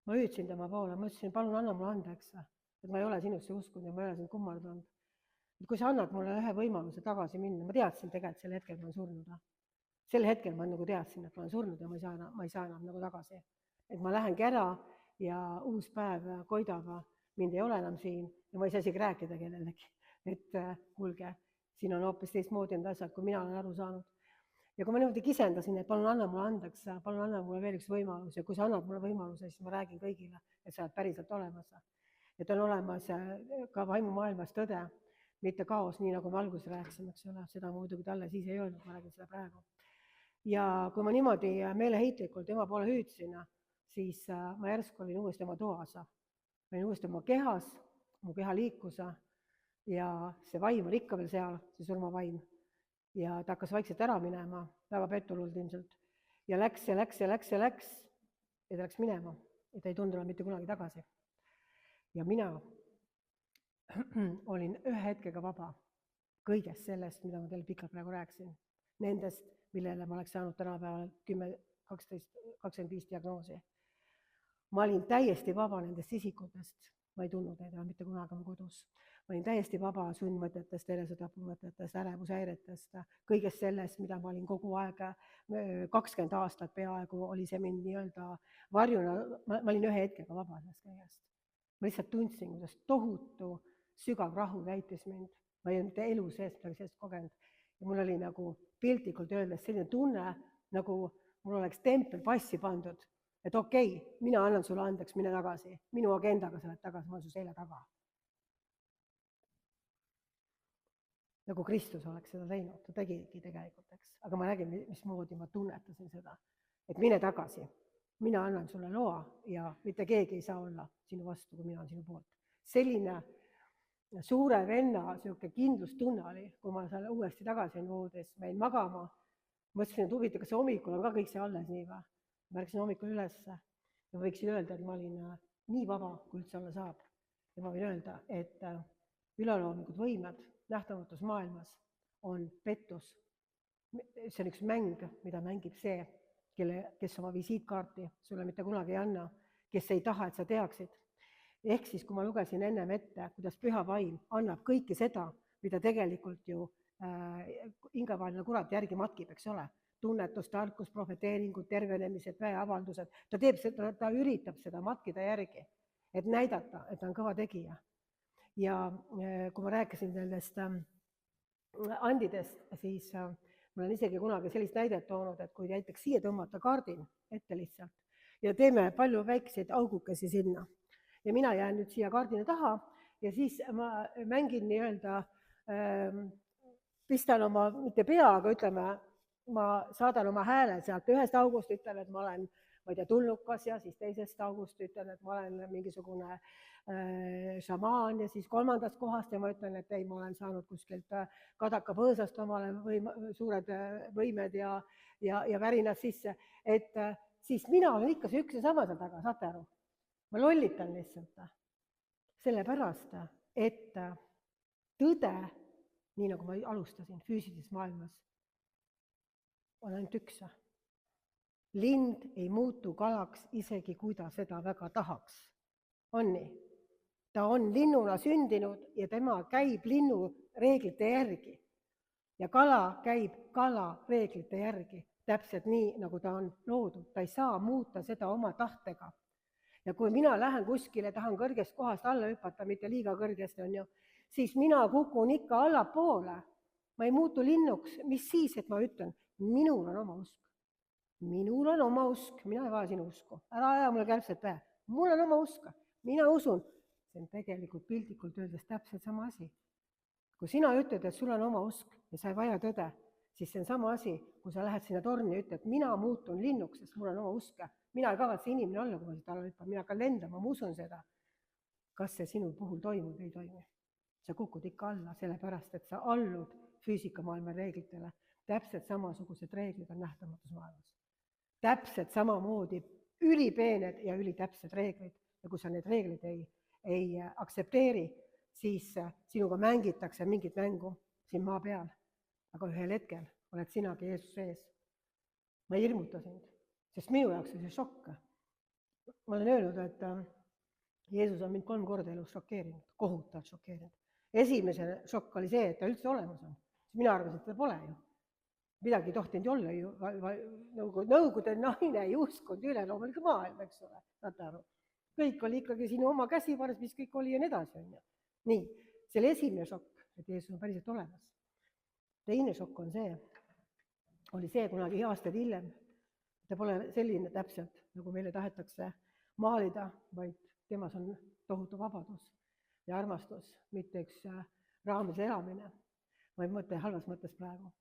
Ma hüüdsin tema poole, ma ütlesin, palun anna mulle andeks, et ma ei ole sinusse uskunud ja ma ei ole sind kummardanud. Et kui sa annad mulle ühe võimaluse tagasi minna, ma teadsin tegelikult sel hetkel, ma olen surnud. Sel hetkel ma nagu teadsin, et ma olen surnud ja ma ei saa enam nagu tagasi. Et ma lähengi ära ja uus päev koidab, mind ei ole enam siin ja ma ei saa isegi rääkida kellelegi, et kuulge, siin on hoopis teistmoodi need asjad, kui mina olen aru saanud. Ja kui ma niimoodi kisendasin, et palun anna mulle andeks, palun anna mulle veel üks võimalus ja kui sa annad mulle võimaluse, siis ma räägin kõigile, et sa oled päriselt olemas. Et on olemas ka vaimumaailmas tõde, mitte kaos, nii nagu me alguses rääkisime, eks ole, seda muidugi talle siis ei öelnud, ma räägin seda praegu. Ja kui ma niimoodi meeleheitlikult tema poole hüüdsin, siis ma järsku olin uuesti oma toas. Ma olin uuesti oma kehas, mu keha liikus ja see vaim oli ikka veel seal, see surmavaim. Ja ta hakkas vaikselt ära minema, väga petturult ilmselt. Ja läks ja ta läks minema ja ta ei tundunud mitte kunagi tagasi. Ja mina olin ühe hetkega vaba kõigest sellest, mida ma teile pikalt praegu rääkisin. Nendest, millele ma oleks saanud tänapäeval 10, 12, 25 diagnoosi. Ma olin täiesti vaba nendest isikutest, ma ei tundnud neid mitte kunagi oma kodus. Ma olin täiesti vaba sundmõtetest, enesetapumõtetest, ärevushäiretest, kõigest sellest, mida ma olin kogu aeg, 20 aastat peaaegu oli see mind nii-öelda varjuna, ma olin ühe hetkega vaba sellest kõigest. Ma lihtsalt tundsin, kuidas tohutu sügav rahu täitis mind, ma ei olnud mitte elu seest midagi sellist kogenud ja mul oli nagu piltlikult öeldes selline tunne, nagu mul oleks tempel passi pandud, et okei, mina annan sulle andeks, mine tagasi, minu agendaga sa oled tagasi, ma olen su selja taga. Nagu Kristus oleks seda teinud, ta tegigi tegelikult, eks. Aga ma nägin, mismoodi ma tunnetasin seda, et mine tagasi, mina annan sulle loa ja mitte keegi ei saa olla sinu vastu, kui mina olen sinu poolt. Selline suure venna kindlustunne oli, kui ma seal uuesti tagasi olin voodis, ma jäin magama, mõtlesin, et huvitav, kas hommikul on ka kõik see alles nii või? Ma ärkasin hommikul üles ja võiksin öelda, et ma olin nii vaba, kui üldse olla saab. Ja ma võin öelda, et üleloomulikud võimed nähtamatus maailmas on pettus. See on üks mäng, mida mängib see, kes oma visiitkaarti sulle mitte kunagi ei anna, kes ei taha, et sa teaksid. Ehk siis, kui ma lugesin ennem ette, kuidas püha vaim annab kõike seda, mida tegelikult ju hingavaheline kurat järgi matkib, eks ole. Tunnetus, tarkus, profeteeringud, tervenemised, väeavaldused. Ta teeb seda, ta üritab seda matkida järgi, et näidata, et ta on kõva tegija. Ja kui ma rääkisin nendest andidest, siis ma olen isegi kunagi sellist näidet toonud, et kui näiteks siia tõmmata kaardin ette lihtsalt ja teeme palju väikseid augukesi sinna ja mina jään nüüd siia kaardina taha ja siis ma mängin nii-öelda pistan oma, mitte pea, aga ütleme, ma saadan oma hääle sealt ühest august, ütlen, et ma olen, ma ei tea, tulnukas ja siis teisest august ütlen, et ma olen mingisugune šamaan ja siis kolmandast kohast ja ma ütlen, et ei, ma olen saanud kuskilt kadakapõõsast omale suured võimed ja värinad sisse, et siis mina olen ikka see üks ja sama seal taga, saate aru? Ma lollitan lihtsalt. Sellepärast, et tõde, nii nagu ma alustasin füüsilises maailmas, on ainult üks. Lind ei muutu kalaks, isegi kui ta seda väga tahaks. On nii? Ta on linnuna sündinud ja tema käib linnu reeglite järgi. Ja kala käib kala reeglite järgi, täpselt nii, nagu ta on loodud. Ta ei saa muuta seda oma tahtega. Ja kui mina lähen kuskile, tahan kõrgest kohast alla hüpata, mitte liiga kõrgest, on ju, siis mina kukun ikka allapoole. Ma ei muutu linnuks, mis siis, et ma ütlen, minul on oma usk. Minul on oma usk, mina ei vaja sinu usku. Ära aja mulle kärbsed pähe. Mul on oma usk, mina usun. See on tegelikult piltlikult öeldes täpselt sama asi. Kui sina ütled, et sul on oma usk ja sa ei vaja tõde, siis see on sama asi, kui sa lähed sinna torni ja ütled, mina muutun linnuks, sest mul on oma usk. Mina ei kavatse inimene olla, kui ma seda alla hüppan, mina hakkan lendama, ma usun seda. Kas see sinu puhul toimub, ei toimi? Sa kukud ikka alla, sellepärast, et sa allud füüsikamaailma reeglitele. Täpselt samasugused reeglid on nähtamatus maailmas. Täpselt samamoodi ülipeened ja ülitäpsed reeglid. Ja kui sa need reeglid ei aktsepteeri, siis sinuga mängitakse mingit mängu siin maa peal. Aga ühel hetkel oled sinagi Jeesus ees. Ma ei hirmuta sind, sest minu jaoks on see šokk. Ma olen öelnud, et Jeesus on mind 3 korda elus šokeerinud, kohutavalt šokeerinud. Esimene šokk oli see, et ta üldse olemas on. Mina arvasin, et ta pole ju. Midagi ei tohtinud olla ju, nõukogude naine ei uskunud üle loomuliku maailm, eks ole, saate aru. Kõik oli ikkagi sinu oma käsivarres, mis kõik oli ja nii edasi. On ju. Nii, see oli esimene šokk, et Jeesus on päriselt olemas. Teine šokk on see, oli see kunagi aastaid hiljem, ta pole selline täpselt, nagu meile tahetakse maalida, vaid temas on tohutu vabadus ja armastus, mitte üks raames elamine, ma ei mõtle halvas mõttes praegu.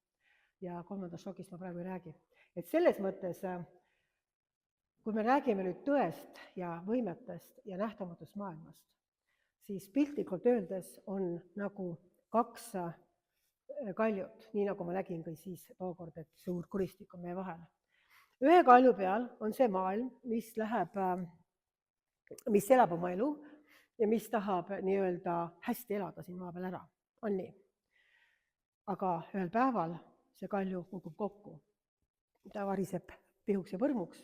Ja 3. šokist ma praegu ei räägi. Et selles mõttes, kui me räägime nüüd tõest ja võimetest ja nähtamatust maailmast, siis piltlikult öeldes on nagu 2 kaljut, nii nagu ma nägin ka siis tookord, et suur kuristik on meie vahel. Ühe kalju peal on see maailm, mis elab oma elu ja mis tahab nii-öelda hästi elada siin maa peal ära. On nii? Aga ühel päeval see kalju kukub kokku. Ta variseb pihuks ja põrmuks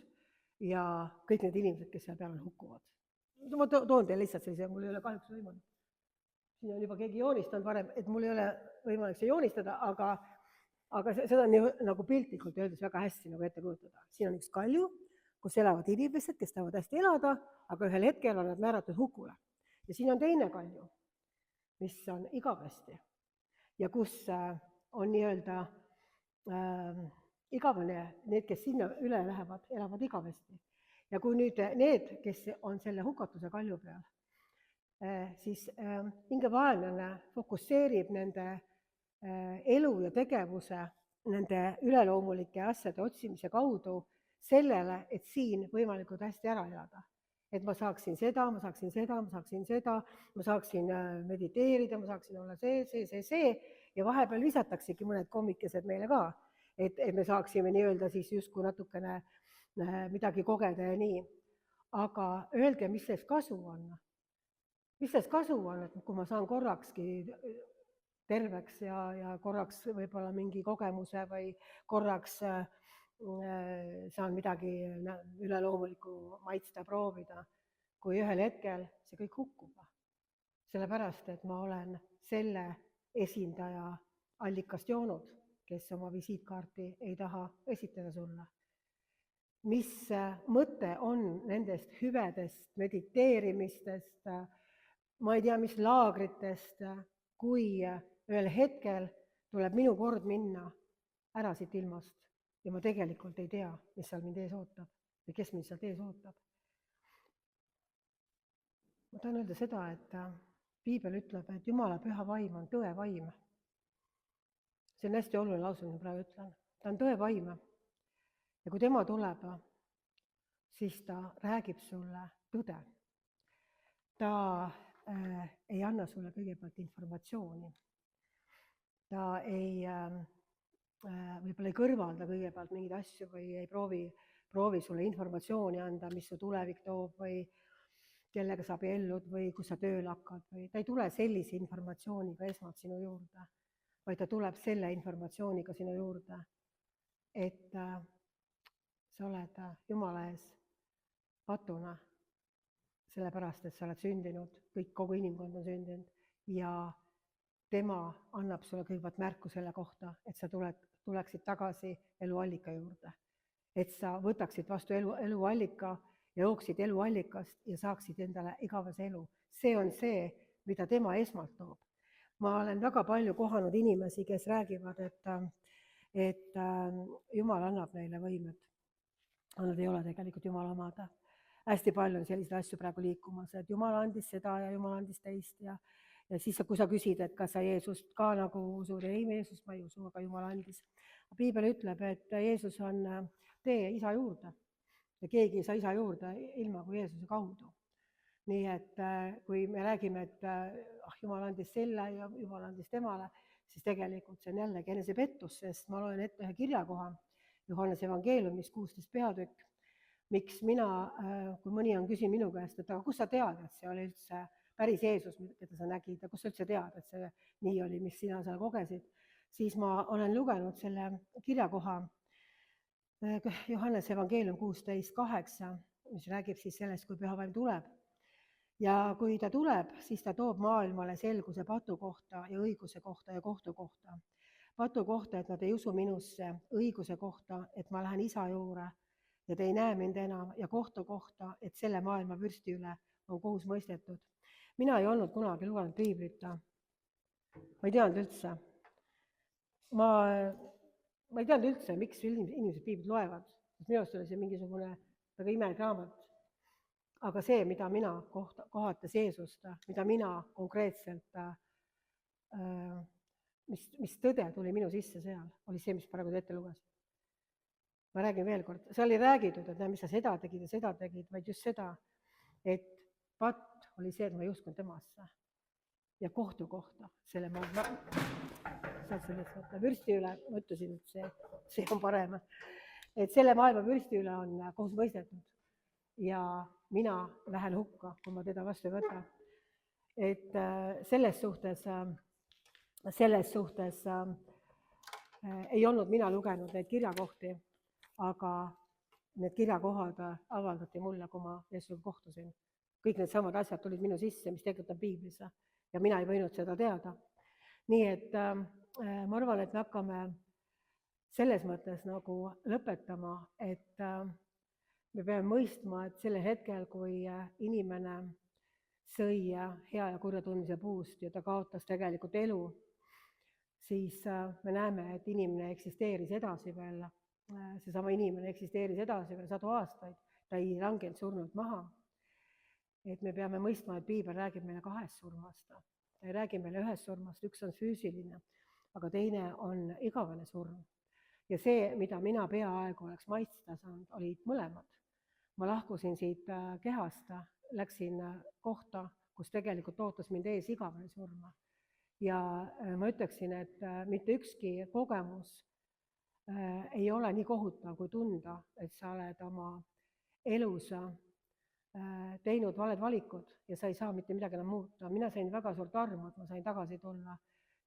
ja kõik need inimesed, kes seal peal on, hukkuvad. Ma toon teile lihtsalt sellise, mul ei ole kahjuks võimalik. Siin on juba keegi joonistanud varem, et mul ei ole võimalik see joonistada, aga seda on nagu piltlikult öeldes väga hästi nagu ette kujutada. Siin on üks kalju, kus elavad inimesed, kes tahavad hästi elada, aga ühel hetkel on nad määratud hukule. Ja siin on teine kalju, mis on igavesti ja kus on nii-öelda igavene, need, kes sinna üle lähevad, elavad igavesti. Ja kui nüüd need, kes on selle hukatuse kalju peal, siis hingevaenlane fokusseerib nende elu ja tegevuse, nende üleloomulike asjade otsimise kaudu sellele, et siin võimalikult hästi ära elada. Et ma saaksin seda, ma saaksin seda, ma saaksin seda, ma saaksin mediteerida, ma saaksin olla see. Ja vahepeal visataksegi mõned kommikesed meile ka, et me saaksime nii-öelda siis justkui natukene midagi kogeda ja nii. Aga öelge, mis sellest kasu on? Mis sellest kasu on, et kui ma saan korrakski terveks ja korraks võib-olla mingi kogemuse või korraks saan midagi üleloomulikku maitsta, proovida, kui ühel hetkel see kõik hukkub. Sellepärast, et ma olen selle esindaja allikast joonud, kes oma visiitkaarti ei taha esitada sulle. Mis mõte on nendest hüvedest, mediteerimistest, ma ei tea, mis laagritest, kui ühel hetkel tuleb minu kord minna ära siit ilmast ja ma tegelikult ei tea, mis seal mind ees ootab või kes mind sealt ees ootab. Ma tahan öelda seda, et Piibel ütleb, et Jumala püha vaim on tõe vaim. see on hästi oluline lause, mida ma praegu ütlen. Ta on tõevaim. Ja kui tema tuleb, siis ta räägib sulle tõde. Ta ei anna sulle kõigepealt informatsiooni. Ta võib-olla ei kõrvalda kõigepealt mingeid asju või ei proovi sulle informatsiooni anda, mis su tulevik toob või kellega sa abiellud või kus sa tööl hakkad. Ta ei tule sellise informatsiooniga esmalt sinu juurde, vaid ta tuleb selle informatsiooniga sinu juurde, et sa oled Jumala ees patuna, sellepärast, et sa oled sündinud, kogu inimkond on sündinud ja tema annab sulle kõigepealt märku selle kohta, et sa tuleksid tagasi eluallika juurde. Et sa võtaksid vastu eluallika ja jooksid eluallikast ja saaksid endale igavese elu. See on see, mida tema esmalt toob. Ma olen väga palju kohanud inimesi, kes räägivad, et Jumal annab neile võimed. Nad ei ole tegelikult Jumala omad. Hästi palju on selliseid asju praegu liikumas, et Jumal andis seda ja Jumal andis teist ja siis, kui sa küsid, et kas sa Jeesust ka nagu usud, ei, Jeesust ma ei usu, aga Jumal andis. Piibel ütleb, et Jeesus on tee isa juurde ja keegi ei saa isa juurde ilma kui Jeesuse kaudu. Nii et kui me räägime, et Jumal andis selle ja Jumal andis temale, siis tegelikult see on jällegi enesepettus, sest ma loen ette ühe kirjakoha, Johannese evangeeliumis 16 peatükk, miks mina, kui mõni on küsinud minu käest, et aga kus sa tead, et see oli üldse päris Jeesus, keda sa nägid ja kus sa üldse tead, et see nii oli, mis sina seal kogesid, siis ma olen lugenud selle kirjakoha Johannese evangeelium 16:8, mis räägib siis sellest, kui pühavaim tuleb. Ja kui ta tuleb, siis ta toob maailmale selguse patu kohta ja õiguse kohta ja kohtu kohta. Patu kohta, et nad ei usu minusse, õiguse kohta, et ma lähen isa juurde ja te ei näe mind enam ja kohtu kohta, et selle maailma vürsti üle on kohus mõistetud. Mina ei olnud kunagi lugenud piiblit. Ma ei teadnud üldse. Ma ei teadnud üldse, miks inimesed piiblit loevad. Minu arust oli see mingisugune väga imelik raamat. Aga see, mida mina kohates Jeesust, mida mina konkreetselt, mis tõde tuli minu sisse seal, oli see, mis praegu ette lugesin. Ma räägin veel kord, seal ei räägitud, et mis sa seda tegid, vaid just seda, et patt oli see, et ma ei uskunud temasse. Ja kohtu kohta selle vürsti üle, ma ütlesin, et see on parem. Et selle maailma vürsti üle on kohus mõistetud ja mina lähen hukka, kui ma teda vastu ei võta. Et selles suhtes ei olnud mina lugenud neid kirjakohti, aga need kirjakohad avaldati mulle, kui ma Jeesusega kohtusin. Kõik need samad asjad tulid minu sisse, mis tegelikult on piiblisse ja mina ei võinud seda teada. Nii et ma arvan, et me hakkame selles mõttes nagu lõpetama, et me peame mõistma, et sellel hetkel, kui inimene sõi hea ja kurja tundmise puust ja ta kaotas tegelikult elu, siis me näeme, et inimene eksisteeris edasi veel, seesama inimene eksisteeris edasi veel 100 aastaid, ta ei langenud surnult maha. Et me peame mõistma, et piibel räägib meile 2 surmast. Ta ei räägi meile 1 surmast, üks on füüsiline, aga teine on igavene surm. Ja see, mida mina peaaegu oleks maitsta saanud, olid mõlemad. Ma lahkusin siit kehast, läksin kohta, kus tegelikult ootas mind ees igavene surma. Ja ma ütleksin, et mitte ükski kogemus ei ole nii kohutav kui tunda, et sa oled oma elus teinud valed valikud ja sa ei saa mitte midagi enam muuta. Mina sain väga suurt armu, et ma sain tagasi tulla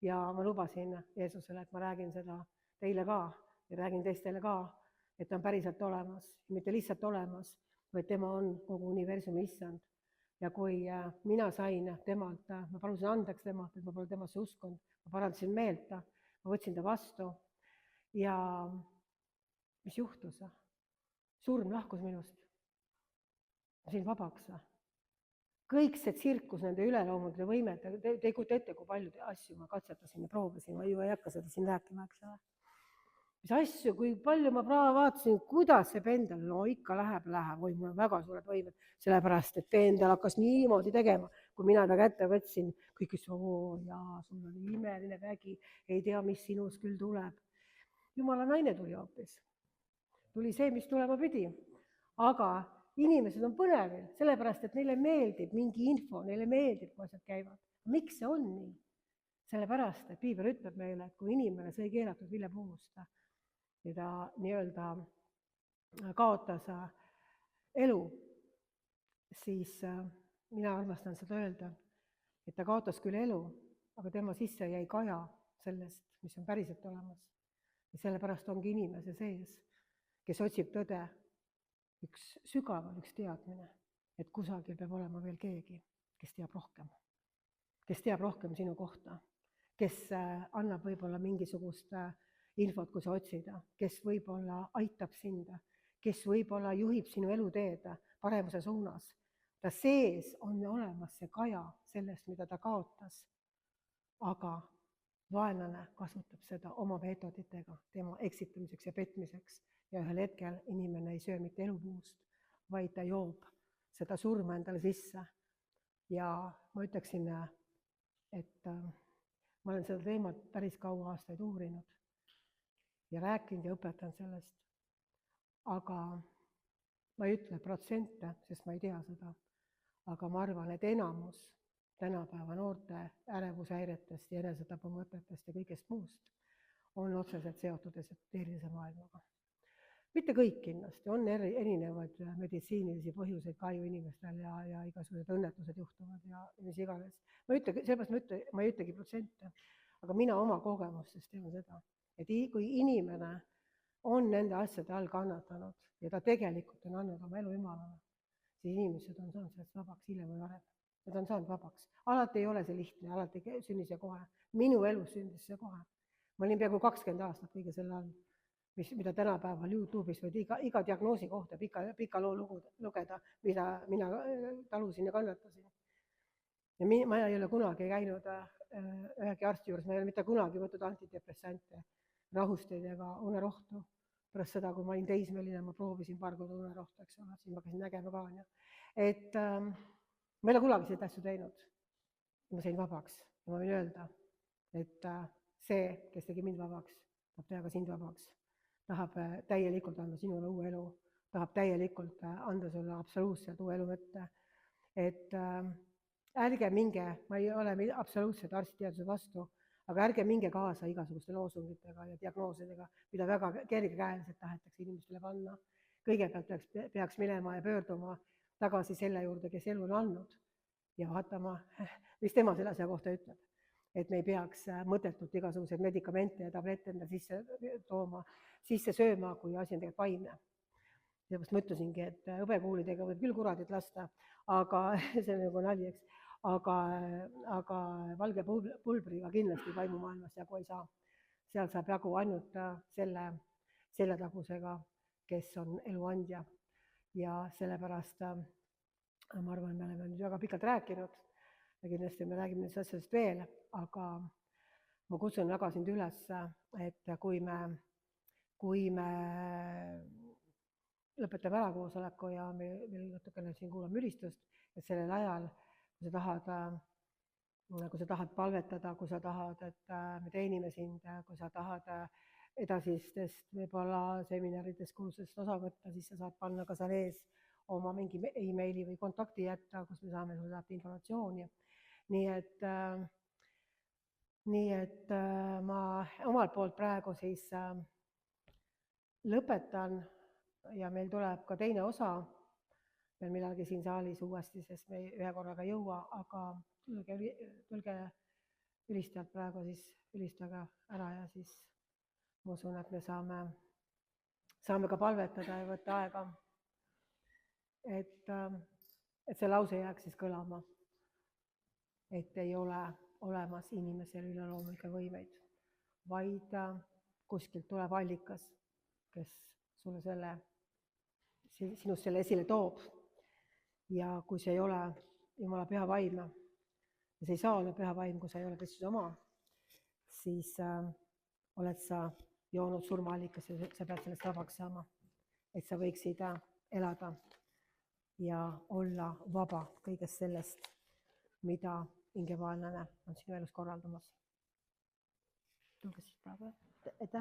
ja ma lubasin Jeesusele, et ma räägin seda teile ka ja räägin teistele ka, et ta on päriselt olemas, mitte lihtsalt olemas, vaid tema on kogu universumi issand. Ja kui mina sain temalt, ma palusin andeks temalt, et ma pole temasse uskunud, ma parandasin meelt, ma võtsin ta vastu ja mis juhtus? Surm lahkus minust. Ma sain vabaks. Kõik see tsirkus nende üleloomuliste võimete, te ei kujuta ette, kui palju asju ma katsetasin ja proovisin, ma ju ei hakka seda siin rääkima, eks ole. mis asju, kui palju ma vaatasin, kuidas see pendel, no ikka läheb, oi, mul on väga suured võimed, sellepärast et pendel hakkas niimoodi tegema, kui mina ta kätte võtsin, kõik ütlesid, oo jaa, sul on imeline vägi, ei tea, mis sinus küll tuleb. Jumala naine tuli hoopis, tuli see, mis tulema pidi, aga inimesed on põnevil, sellepärast et neile meeldib mingi info, neile meeldib, kui asjad käivad. Miks see on nii? Sellepärast, et Piibel ütleb meile, et kui inimene sõi keelatud viljapuust ja ta nii-öelda kaotas elu, siis mina armastan seda öelda, et ta kaotas küll elu, aga tema sisse jäi kaja sellest, mis on päriselt olemas. Ja sellepärast ongi inimese sees, kes otsib tõde, üks sügaval, üks teadmine, et kusagil peab olema veel keegi, kes teab rohkem sinu kohta, kes annab võib-olla mingisugust infot, kui sa otsida, kes võib-olla aitab sind, kes võib-olla juhib sinu eluteed paremuse suunas. Ta sees on olemas see kaja sellest, mida ta kaotas, aga vaenlane kasutab seda oma meetoditega, tema eksitamiseks ja petmiseks ja ühel hetkel inimene ei söö mitte elupuust, vaid ta joob seda surma endale sisse. Ja ma ütleksin, et ma olen seda teemat päris kaua aastaid uurinud ja rääkinud ja õpetanud sellest, aga ma ei ütle protsente, sest ma ei tea seda, aga ma arvan, et enamus tänapäeva noorte ärevushäiretest ja enesetapumõtetest ja kõigest muust on otseselt seotud esoteerilise maailmaga. Mitte kõik kindlasti, on erinevaid meditsiinilisi põhjuseid ka ju inimestel ja igasugused õnnetused juhtuvad ja mis iganes. Sellepärast ma ei ütlegi protsente, aga mina oma kogemustest tean seda, et kui inimene on nende asjade all kannatanud ja ta tegelikult on andnud oma elu Jumalale, siis inimesed on saanud sellest vabaks hiljem või varem. Nad on saanud vabaks. Alati ei ole see lihtne, alati sündis see kohe. Minu elus sündis see kohe. Ma olin peaaegu 20 aastat kõige selle all, mida tänapäeval YouTube'is võid iga diagnoosi kohta pika loo lugeda, mida mina talusin ja kannatasin. Ja ma ei ole kunagi käinud ühegi arsti juures, ma ei ole mitte kunagi võtnud antidepressante, rahusteid ega unerohtu. Pärast seda, kui ma olin teismeline, ma proovisin paar korda unerohtu, eks ole, siis ma käisin nägema ka. Et ma ei ole kunagi seda asju teinud. Ma sain vabaks ja ma võin öelda, et see, kes tegi mind vabaks, tahab teha ka sind vabaks. Tahab täielikult anda sinule uue elu, tahab täielikult anda sulle absoluutselt uue elu mõtte. Et ärge minge, ma ei ole absoluutselt arstiteaduse vastu, aga ärge minge kaasa igasuguste loosungitega ja diagnoosidega, mida väga kergekäeliselt tahetakse inimestele panna. Kõigepealt peaks minema ja pöörduma tagasi selle juurde, kes elu on andnud ja vaatama, mis tema selle asja kohta ütleb. Et me ei peaks mõttetult igasuguseid medikamente ja tablette enda sisse sööma, kui asi on tegelikult vaimne. Sellepärast ma ütlesingi, et hõbekuulidega võib küll kuradit lasta, aga see on nagu nali, eks. Aga valge pulbriga kindlasti vaimumaailmas jagu ei saa. Seal saab jagu ainult selle tagusega, kes on eluandja. Ja sellepärast ma arvan, me oleme nüüd väga pikalt rääkinud ja kindlasti me räägime nendest asjadest veel, aga ma kutsun väga sind üles, et kui me lõpetame ära koosoleku ja meil natukene siin kuulame ülistust, et sellel ajal, kui sa tahad palvetada, kui sa tahad, et me teenime sind, kui sa tahad edasistest võib-olla seminaridest, kursustest osa võtta, siis sa saad panna ka seal ees oma mingi e-maili või kontakti jätta, kus me saame sulle saata informatsiooni. Nii et ma omalt poolt praegu siis lõpetan ja meil tuleb ka teine osa veel millalgi siin saalis uuesti, sest me ühe korraga ei jõua, aga tulge ülistajalt praegu, siis ülistage ära ja siis ma usun, et me saame ka palvetada ja võtta aega, et see lause jääks siis kõlama, et ei ole olemas inimesel üleloomulikke võimeid, vaid kuskilt tuleb allikas, kes sulle sinust selle esile toob. Ja kui see ei ole Jumala püha vaim, ja see ei saa olla püha vaim, kui sa ei ole Kristuse oma, siis oled sa joonud surmaallikas ja sa pead sellest vabaks saama. Et sa võiksid elada ja olla vaba kõigest sellest, mida hingevaenlane on sinu elus korraldamas. Tulge siis praegu, aitäh!